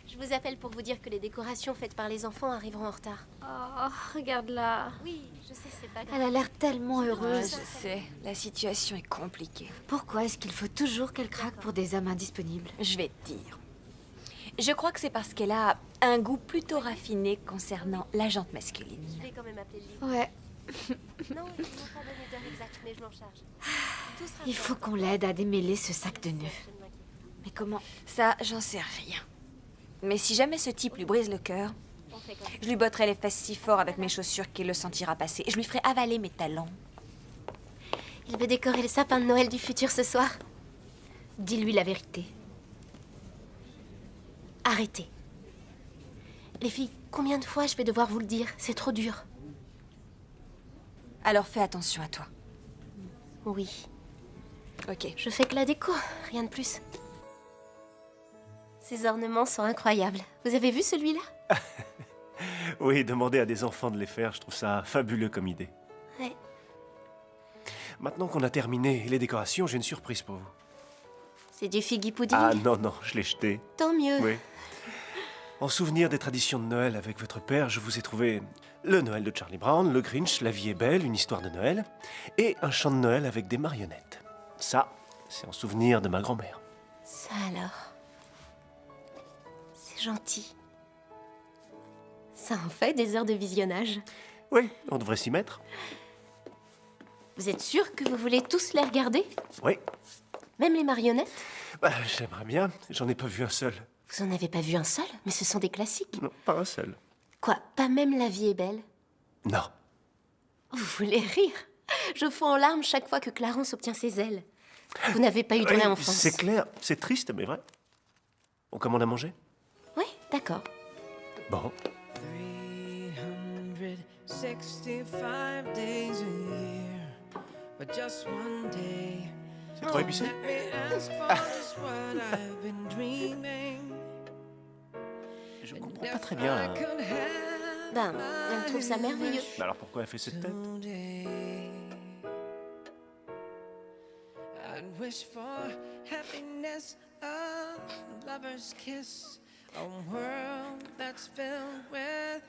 Je vous appelle pour vous dire que les décorations faites par les enfants arriveront en retard. Oh, regarde-la. Oui, je sais, c'est pas grave. Elle a l'air tellement Je heureuse. sais, la situation est compliquée. Pourquoi est-ce qu'il faut toujours qu'elle craque pour des hommes indisponibles? Je vais te dire. Je crois que c'est parce qu'elle a un goût plutôt raffiné concernant la jante masculine. Je vais quand même appeler le livre. Ouais, Non, ils n'ont pas donné d'heure exacte, mais je m'en charge. Tout sera il fait. faut qu'on l'aide à démêler ce sac de nœuds. Je ne m'inquiète pas. Mais comment? Ça, j'en sais rien. Mais si jamais ce type lui brise le cœur, On fait comme ça. je lui botterai les fesses si fort avec mes chaussures qu'il le sentira passer. Je lui ferai avaler mes talons. Il veut décorer le sapin de Noël du futur ce soir. Dis-lui la vérité. Arrêtez. Les filles, combien de fois je vais devoir vous le dire? C'est trop dur. Alors fais attention à toi. Oui. Ok. Je fais que la déco, rien de plus. Ces ornements sont incroyables. Vous avez vu celui-là? Oui, demander à des enfants de les faire, je trouve ça fabuleux comme idée. Ouais. Maintenant qu'on a terminé les décorations, j'ai une surprise pour vous. C'est du figgy pudding? Ah non, non, je l'ai jeté. Tant mieux. Oui. En souvenir des traditions de Noël avec votre père, je vous ai trouvé le Noël de Charlie Brown, le Grinch, La vie est belle, une histoire de Noël, et un chant de Noël avec des marionnettes. Ça, c'est en souvenir de ma grand-mère. Ça alors. C'est gentil. Ça en fait des heures de visionnage. Oui, on devrait s'y mettre. Vous êtes sûr que vous voulez tous les regarder? Oui, Même les marionnettes? bah, j'aimerais bien, j'en ai pas vu un seul. Vous en avez pas vu un seul? Mais ce sont des classiques. Non, pas un seul. Quoi, pas même La vie est belle? Non. Vous voulez rire? Je fonds en larmes chaque fois que Clarence obtient ses ailes. Vous n'avez pas eu de Oui, vraie enfance. c'est clair, c'est triste, mais vrai. On commande à manger? Oui, d'accord. Bon. 365 days a year, but just one day. C'est trop épicé. Let me ask for just what I've been dreaming. Je comprends pas très bien, là. Ben, elle trouve ça merveilleux. Mais alors pourquoi elle fait cette tête? I'd wish for happiness, a lover's kiss, a world that's filled with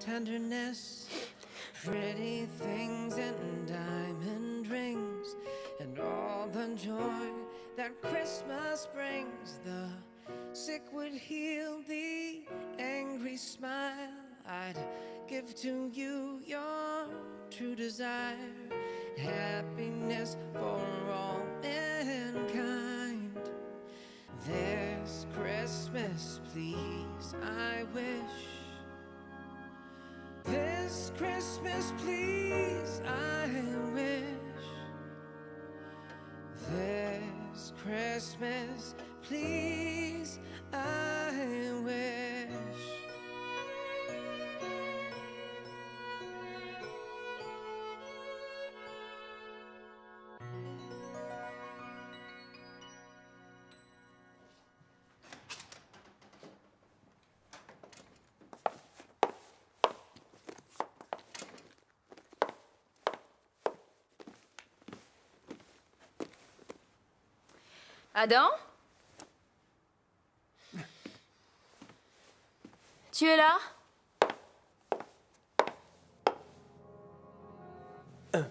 tenderness, pretty things and diamond rings, and all the joy that Christmas brings. The sick would heal, the angry smile. I'd give to you your true desire, happiness for all mankind. This Christmas, please, I wish. This Christmas, please, I wish. This Christmas, please, I wish. Adam? Tu es là?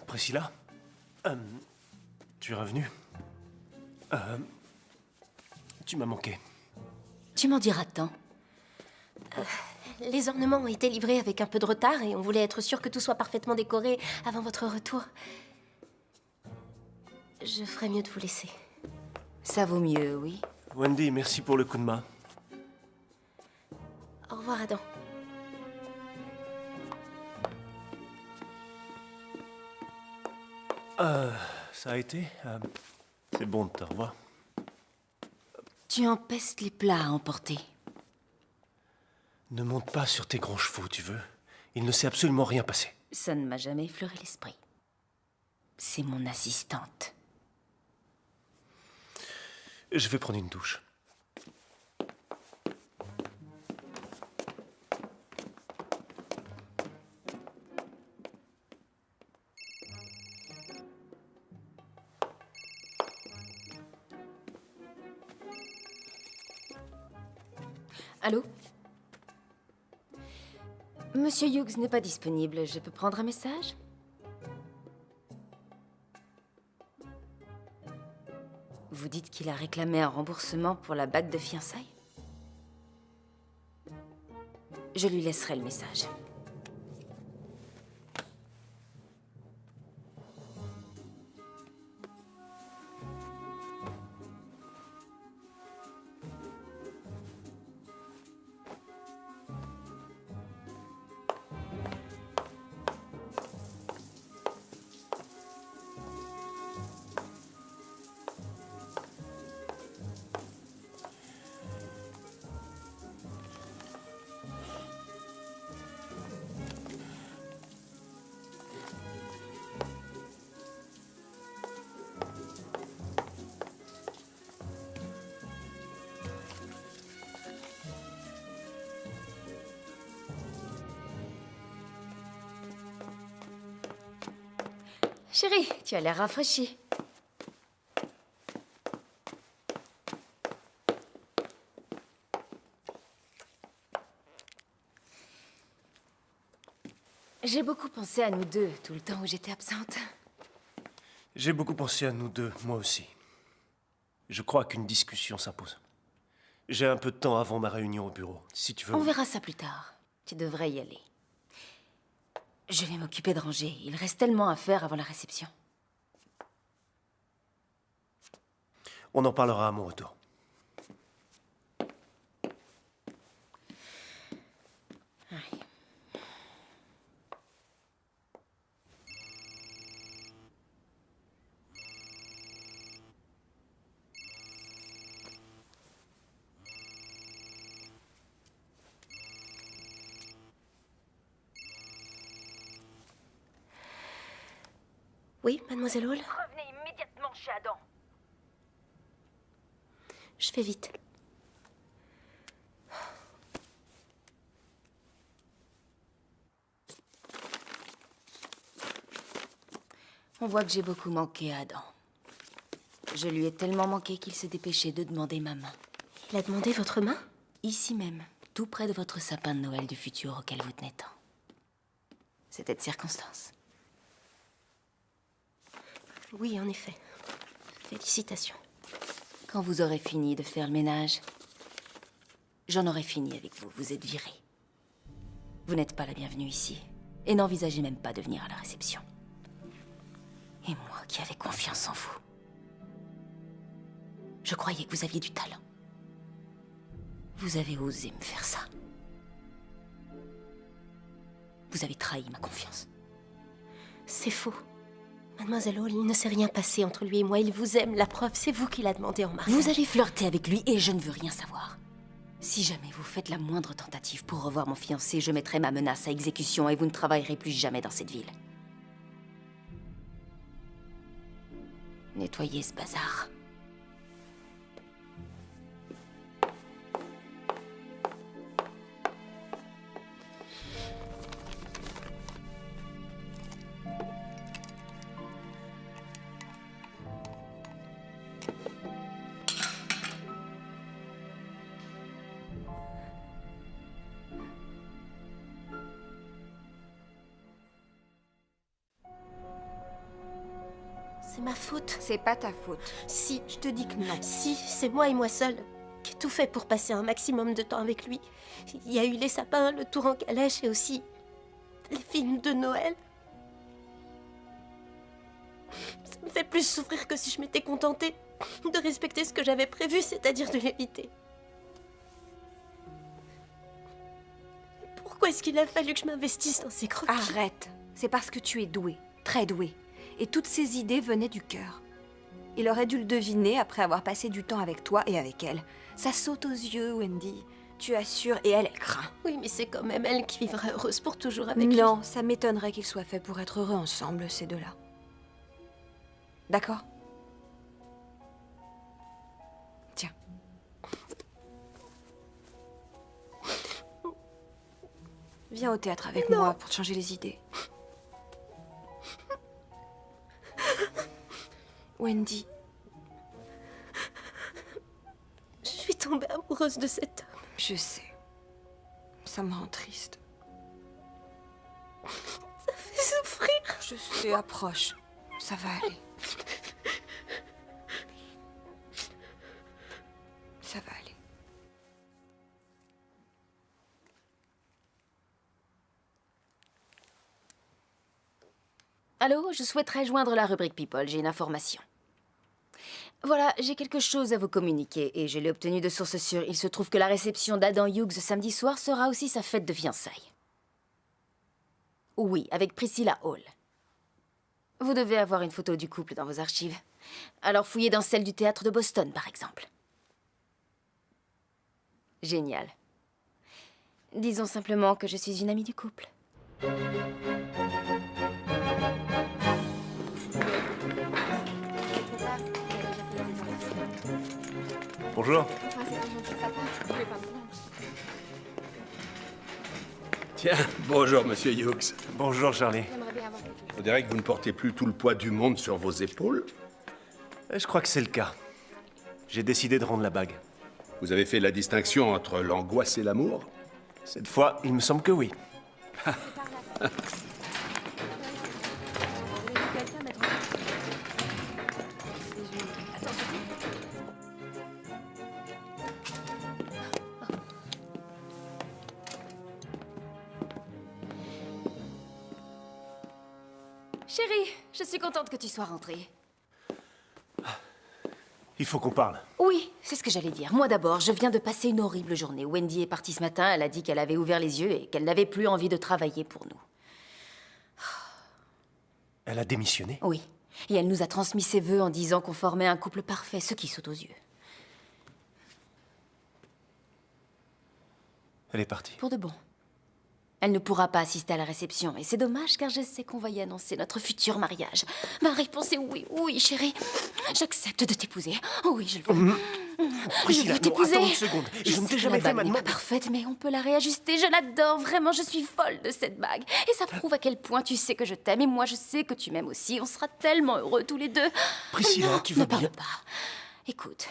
Priscilla? Tu es revenue? Tu m'as manqué. Tu m'en diras tant. Les ornements ont été livrés avec un peu de retard et on voulait être sûr que tout soit parfaitement décoré avant votre retour. Je ferais mieux de vous laisser. Ça vaut mieux, oui. Wendy, merci pour le coup de main. Au revoir, Adam. Ça a été? C'est bon de te revoir. Tu empestes les plats à emporter. Ne monte pas sur tes grands chevaux, tu veux. Il ne s'est absolument rien passé. Ça ne m'a jamais effleuré l'esprit. C'est mon assistante. Je vais prendre une douche. Allô? Monsieur Hughes n'est pas disponible. Je peux prendre un message? Vous dites qu'il a réclamé un remboursement pour la bague de fiançailles? Je lui laisserai le message. Chérie, tu as l'air rafraîchie. J'ai beaucoup pensé à nous deux tout le temps où j'étais absente. J'ai beaucoup pensé à nous deux, moi aussi. Je crois qu'une discussion s'impose. J'ai un peu de temps avant ma réunion au bureau, si tu veux. On verra ça plus tard. Tu devrais y aller. Je vais m'occuper de ranger. Il reste tellement à faire avant la réception. On en parlera à mon retour. Ouais. Oui, mademoiselle Hall? Revenez immédiatement chez Adam. Je fais vite. On voit que j'ai beaucoup manqué à Adam. Je lui ai tellement manqué qu'il s'est dépêché de demander ma main. Il a demandé votre main? Ici même, tout près de votre sapin de Noël du futur auquel vous tenez tant. C'était de circonstance. Oui, en effet. Félicitations. Quand vous aurez fini de faire le ménage, j'en aurai fini avec vous. Vous êtes viré. Vous n'êtes pas la bienvenue ici. Et n'envisagez même pas de venir à la réception. Et moi qui avais confiance en vous. Je croyais que vous aviez du talent. Vous avez osé me faire ça. Vous avez trahi ma confiance. C'est faux. Mademoiselle Hall, il ne s'est rien passé entre lui et moi. Il vous aime. La preuve, c'est vous qui l'a demandé en mariage. Vous avez flirté avec lui et je ne veux rien savoir. Si jamais vous faites la moindre tentative pour revoir mon fiancé, je mettrai ma menace à exécution et vous ne travaillerez plus jamais dans cette ville. Nettoyez ce bazar. C'est ma faute. C'est pas ta faute. Si, Je te dis que non. si, c'est moi et moi seule qui ai tout fait pour passer un maximum de temps avec lui. Il y a eu les sapins, le tour en calèche et aussi les films de Noël. Ça me fait plus souffrir que si je m'étais contentée de respecter ce que j'avais prévu, c'est-à-dire de l'éviter. Pourquoi est-ce qu'il a fallu que je m'investisse dans ces croquis? Arrête. C'est parce que tu es douée, très douée. Et toutes ces idées venaient du cœur. Il aurait dû le deviner après avoir passé du temps avec toi et avec elle. Ça saute aux yeux, Wendy. Tu assures, et elle craint. Oui, mais c'est quand même elle qui vivra heureuse pour toujours avec lui. Non, ça m'étonnerait qu'ils soient faits pour être heureux ensemble, ces deux-là. D'accord? Tiens. Viens au théâtre avec moi pour te changer les idées. Wendy, Je suis tombée amoureuse de cet homme. je sais. Ça me rend triste. Ça fait souffrir. Je sais, approche. Ça va aller. Ça va aller. Allô, je souhaiterais joindre la rubrique People, j'ai une information. Voilà, j'ai quelque chose à vous communiquer et je l'ai obtenu de source sûre. Il se trouve que la réception d'Adam Hughes samedi soir sera aussi sa fête de fiançailles. Oui, avec Priscilla Hall. Vous devez avoir une photo du couple dans vos archives. Alors fouillez dans celle du théâtre de Boston, par exemple. Génial. Disons simplement que je suis une amie du couple. Bonjour. Tiens, bonjour, monsieur Hughes. Bonjour, Charlie. On dirait que vous ne portez plus tout le poids du monde sur vos épaules. Je crois que c'est le cas. J'ai décidé de rendre la bague. Vous avez fait la distinction entre l'angoisse et l'amour? Cette fois, il me semble que oui. Chérie, je suis contente que tu sois rentrée. Il faut qu'on parle. Oui, c'est ce que j'allais dire. Moi d'abord, je viens de passer une horrible journée. Wendy est partie ce matin, elle a dit qu'elle avait ouvert les yeux et qu'elle n'avait plus envie de travailler pour nous. Elle a démissionné. Oui, et elle nous a transmis ses vœux en disant qu'on formait un couple parfait, ce qui saute aux yeux. Elle est partie. Pour de bon. Elle ne pourra pas assister à la réception. Et c'est dommage car je sais qu'on va y annoncer notre futur mariage. Ma réponse est oui, oui, chérie. J'accepte de t'épouser. Oh oui, je le veux. Je Priscilla, veux non, t'épouser. attends une seconde. Je ne sais t'ai que jamais la fait bague ma n'est pas demande. parfaite, mais on peut la réajuster. Je l'adore, vraiment, je suis folle de cette bague. Et ça prouve à quel point tu sais que je t'aime et moi je sais que tu m'aimes aussi. On sera tellement heureux tous les deux. Priscilla, Non, tu ne vas parle bien? pas. Écoute,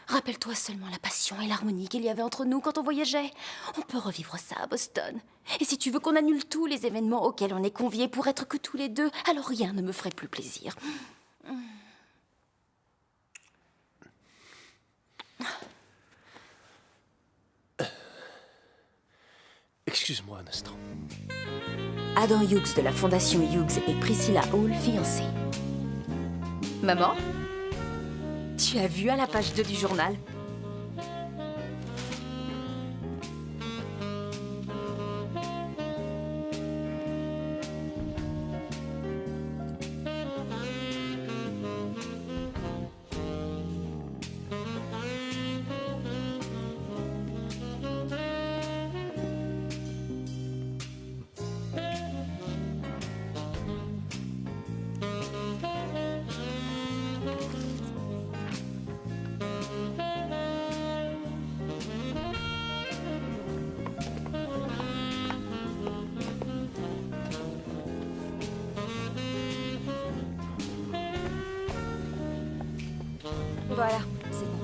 rappelle-toi seulement la passion et l'harmonie qu'il y avait entre nous quand on voyageait. On peut revivre ça à Boston. Et si tu veux qu'on annule tous les événements auxquels on est conviés pour être que tous les deux, alors rien ne me ferait plus plaisir. Excuse-moi un instant. Adam Hughes de la Fondation Hughes et Priscilla Hall, fiancés. Maman? Tu as vu à la page 2 du journal? Voilà, c'est bon.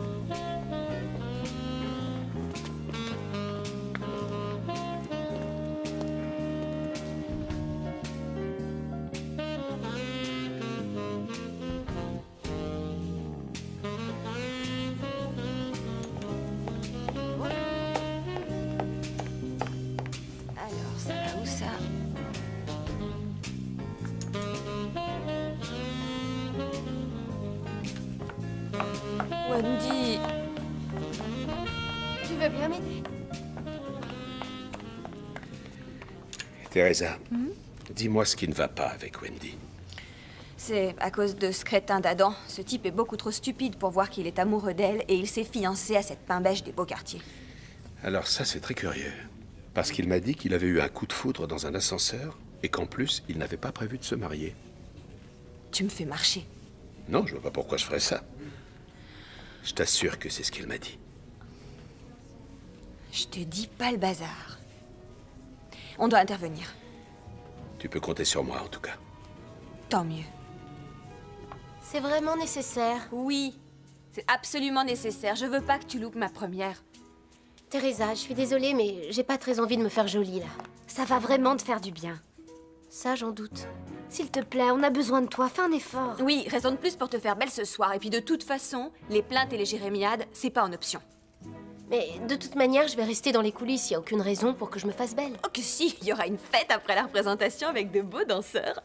Alors, ça va où ça? Wendy, Tu veux bien m'aider? Teresa, dis-moi ce qui ne va pas avec Wendy. C'est à cause de ce crétin d'Adam. Ce type est beaucoup trop stupide pour voir qu'il est amoureux d'elle et il s'est fiancé à cette pain-bêche des beaux quartiers. Alors ça, c'est très curieux. Parce qu'il m'a dit qu'il avait eu un coup de foudre dans un ascenseur et qu'en plus, il n'avait pas prévu de se marier. Tu me fais marcher. Non, je vois pas pourquoi je ferais ça. Je t'assure que c'est ce qu'il m'a dit. Je te dis pas le bazar. On doit intervenir. Tu peux compter sur moi, en tout cas. Tant mieux. C'est vraiment nécessaire. Oui, c'est absolument nécessaire. Je veux pas que tu loupes ma première. Teresa, je suis désolée, mais j'ai pas très envie de me faire jolie, là. Ça va vraiment te faire du bien. Ça, j'en doute. S'il te plaît, on a besoin de toi. Fais un effort. Oui, raison de plus pour te faire belle ce soir. Et puis de toute façon, les plaintes et les jérémiades, c'est pas en option. Mais de toute manière, je vais rester dans les coulisses. Y a aucune raison pour que je me fasse belle. Oh que si, il y aura une fête après la représentation avec de beaux danseurs.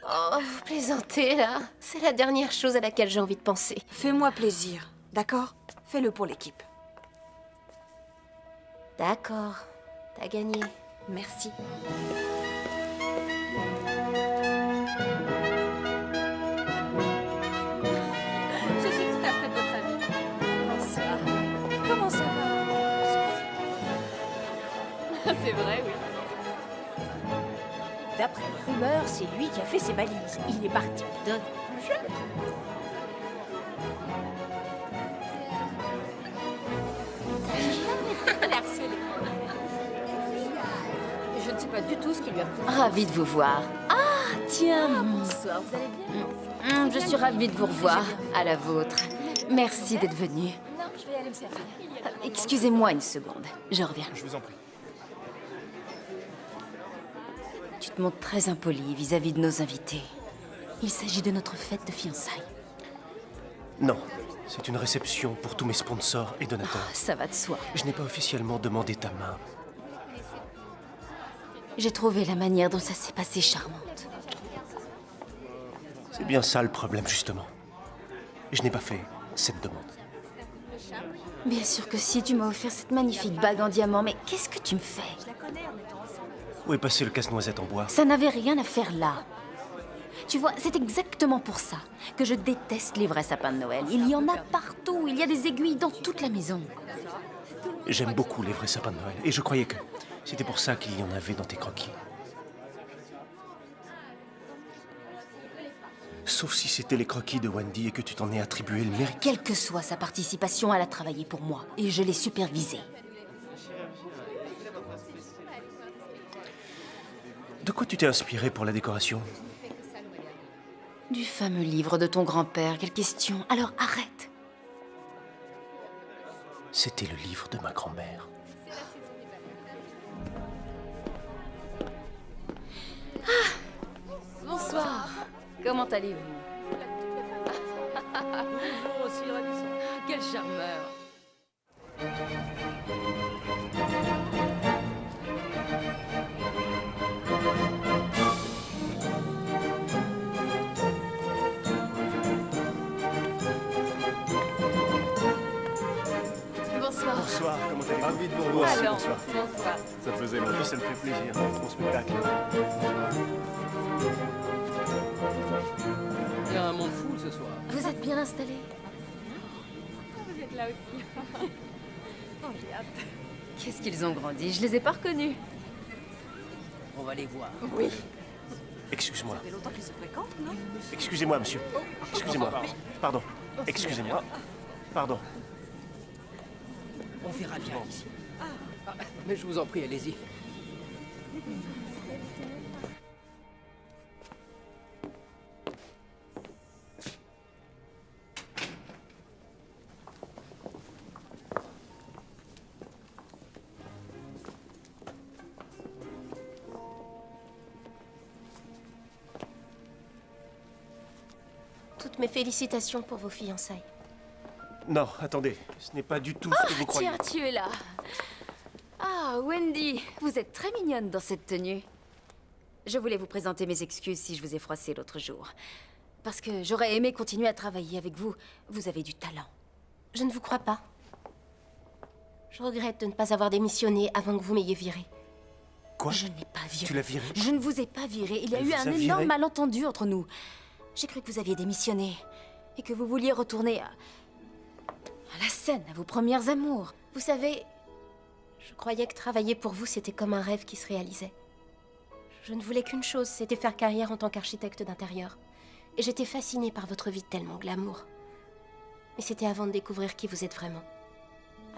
Oh, vous plaisantez, là. C'est la dernière chose à laquelle j'ai envie de penser. Fais-moi plaisir, d'accord? Fais-le pour l'équipe. D'accord. T'as gagné. Merci. Je suis tout à fait de votre avis. Bonsoir. Comment ça va? C'est vrai, oui. D'après les rumeurs, c'est lui qui a fait ses valises. Il est parti d'un plus jeune. Je ne sais pas du tout ce qui lui a pris. Ravie de vous voir. Ah, tiens. Bonsoir, vous allez bien? Je suis ravie de vous revoir. À la vôtre. Merci d'être venu. Non, je vais aller me servir. Excusez-moi une seconde. Je reviens. Je vous en prie. Tu te montres très impoli vis-à-vis de nos invités. Il s'agit de notre fête de fiançailles. Non, c'est une réception pour tous mes sponsors et donateurs. Ça va de soi. Je n'ai pas officiellement demandé ta main. J'ai trouvé la manière dont ça s'est passé charmante. C'est bien ça le problème, justement. Je n'ai pas fait cette demande. Bien sûr que si, tu m'as offert cette magnifique bague en diamant, mais qu'est-ce que tu me fais? Où est passé le casse-noisette en bois? Ça n'avait rien à faire là. Tu vois, c'est exactement pour ça que je déteste les vrais sapins de Noël. Il y en a partout, il y a des aiguilles dans toute la maison. J'aime beaucoup les vrais sapins de Noël. Et je croyais que C'était pour ça qu'il y en avait dans tes croquis. Sauf si c'était les croquis de Wendy et que tu t'en es attribué le mérite. Quelle que soit sa participation, elle a travaillé pour moi et je l'ai supervisée. De quoi tu t'es inspiré pour la décoration? Du fameux livre de ton grand-père, quelle question? Alors arrête. C'était le livre de ma grand-mère. Bonsoir. Comment allez-vous? Quel charmeur. Bonsoir. Bonsoir, comment allez-vous? Ravi de vous Moi revoir. aussi, Alors, bonsoir. bonsoir. Ça faisait En longtemps. plus, ça me fait plaisir, mon spectacle. Il y a un monde fou ce soir. Vous êtes bien installé? Qu'est-ce qu'ils ont grandi, je les ai pas reconnus. On va les voir. Excuse-moi. Ça fait longtemps qu'ils se fréquentent, non? Excusez-moi, monsieur. Excusez-moi. Pardon. Excusez-moi. Pardon. On verra bien ici. Ah, mais je vous en prie, allez-y. Toutes mes félicitations pour vos fiançailles. Non, attendez. Ce n'est pas du tout ce que vous croyez. Tiens, tu es là. Ah, Wendy, vous êtes très mignonne dans cette tenue. Je voulais vous présenter mes excuses si je vous ai froissé l'autre jour. Parce que j'aurais aimé continuer à travailler avec vous. Vous avez du talent. Je ne vous crois pas. Je regrette de ne pas avoir démissionné avant que vous m'ayez viré. Quoi? Je n'ai pas viré. Tu l'as viré? Je ne vous ai pas viré. Il y a Elle eu vous un a viré? énorme malentendu entre nous. J'ai cru que vous aviez démissionné. Et que vous vouliez retourner à la scène, à vos premières amours. Vous savez, je croyais que travailler pour vous, c'était comme un rêve qui se réalisait. Je ne voulais qu'une chose, c'était faire carrière en tant qu'architecte d'intérieur. Et j'étais fascinée par votre vie tellement glamour. Mais c'était avant de découvrir qui vous êtes vraiment.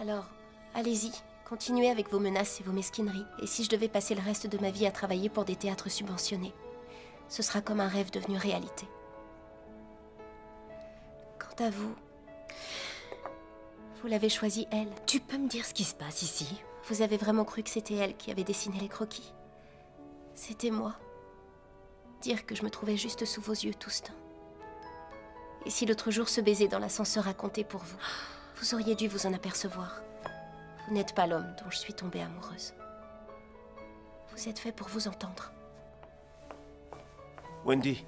Alors, allez-y, continuez avec vos menaces et vos mesquineries. Et si je devais passer le reste de ma vie à travailler pour des théâtres subventionnés, ce sera comme un rêve devenu réalité. Quant à vous, vous l'avez choisie, elle. Tu peux me dire ce qui se passe ici? Vous avez vraiment cru que c'était elle qui avait dessiné les croquis? C'était moi. Dire que je me trouvais juste sous vos yeux tout ce temps. Et si l'autre jour ce baiser dans l'ascenseur a compté pour vous, vous auriez dû vous en apercevoir. Vous n'êtes pas l'homme dont je suis tombée amoureuse. Vous êtes fait pour vous entendre. Wendy.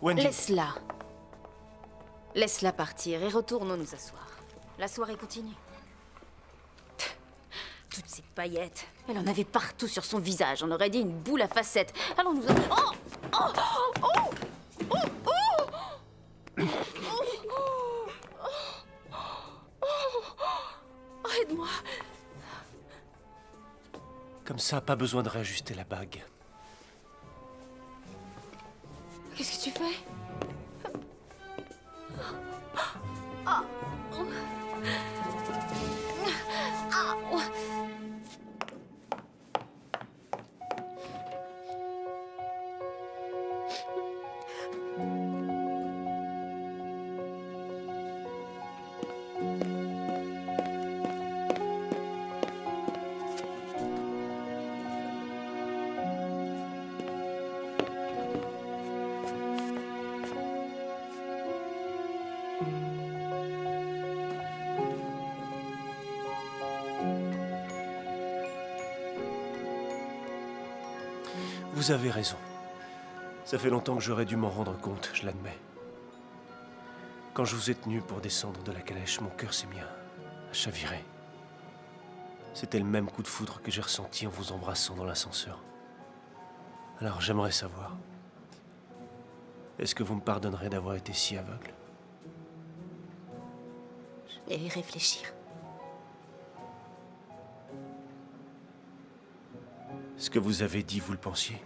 Wendy. Laisse-la. Laisse-la partir et retournons nous asseoir. La soirée continue. Toutes ces paillettes. Elle en avait partout sur son visage. On aurait dit une boule à facettes. Allons nous... Oh! Oh! Oh! Oh! Oh! Aide-moi. Comme ça, pas besoin de réajuster la bague. Qu'est-ce que tu fais? Vous avez raison. Ça fait longtemps que j'aurais dû m'en rendre compte, je l'admets. Quand je vous ai tenu pour descendre de la calèche, mon cœur s'est mis à chavirer. C'était le même coup de foudre que j'ai ressenti en vous embrassant dans l'ascenseur. Alors j'aimerais savoir, est-ce que vous me pardonnerez d'avoir été si aveugle? Je vais y réfléchir. Ce que vous avez dit, vous le pensiez?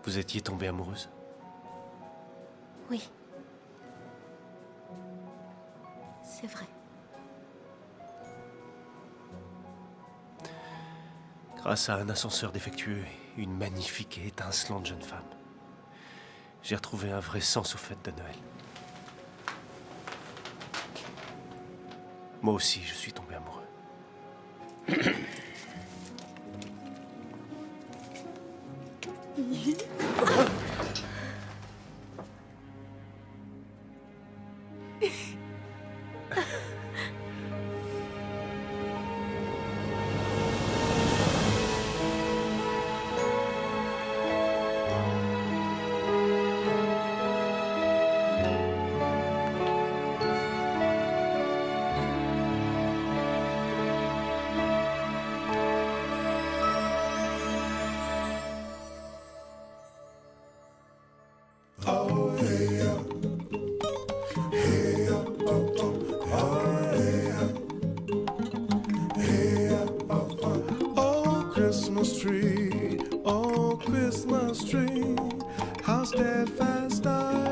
Vous étiez tombée amoureuse? Oui. C'est vrai. Grâce à un ascenseur défectueux et une magnifique et étincelante jeune femme, j'ai retrouvé un vrai sens aux fêtes de Noël. Moi aussi, je suis tombé amoureux. Christmas tree, oh Christmas tree, how steadfast are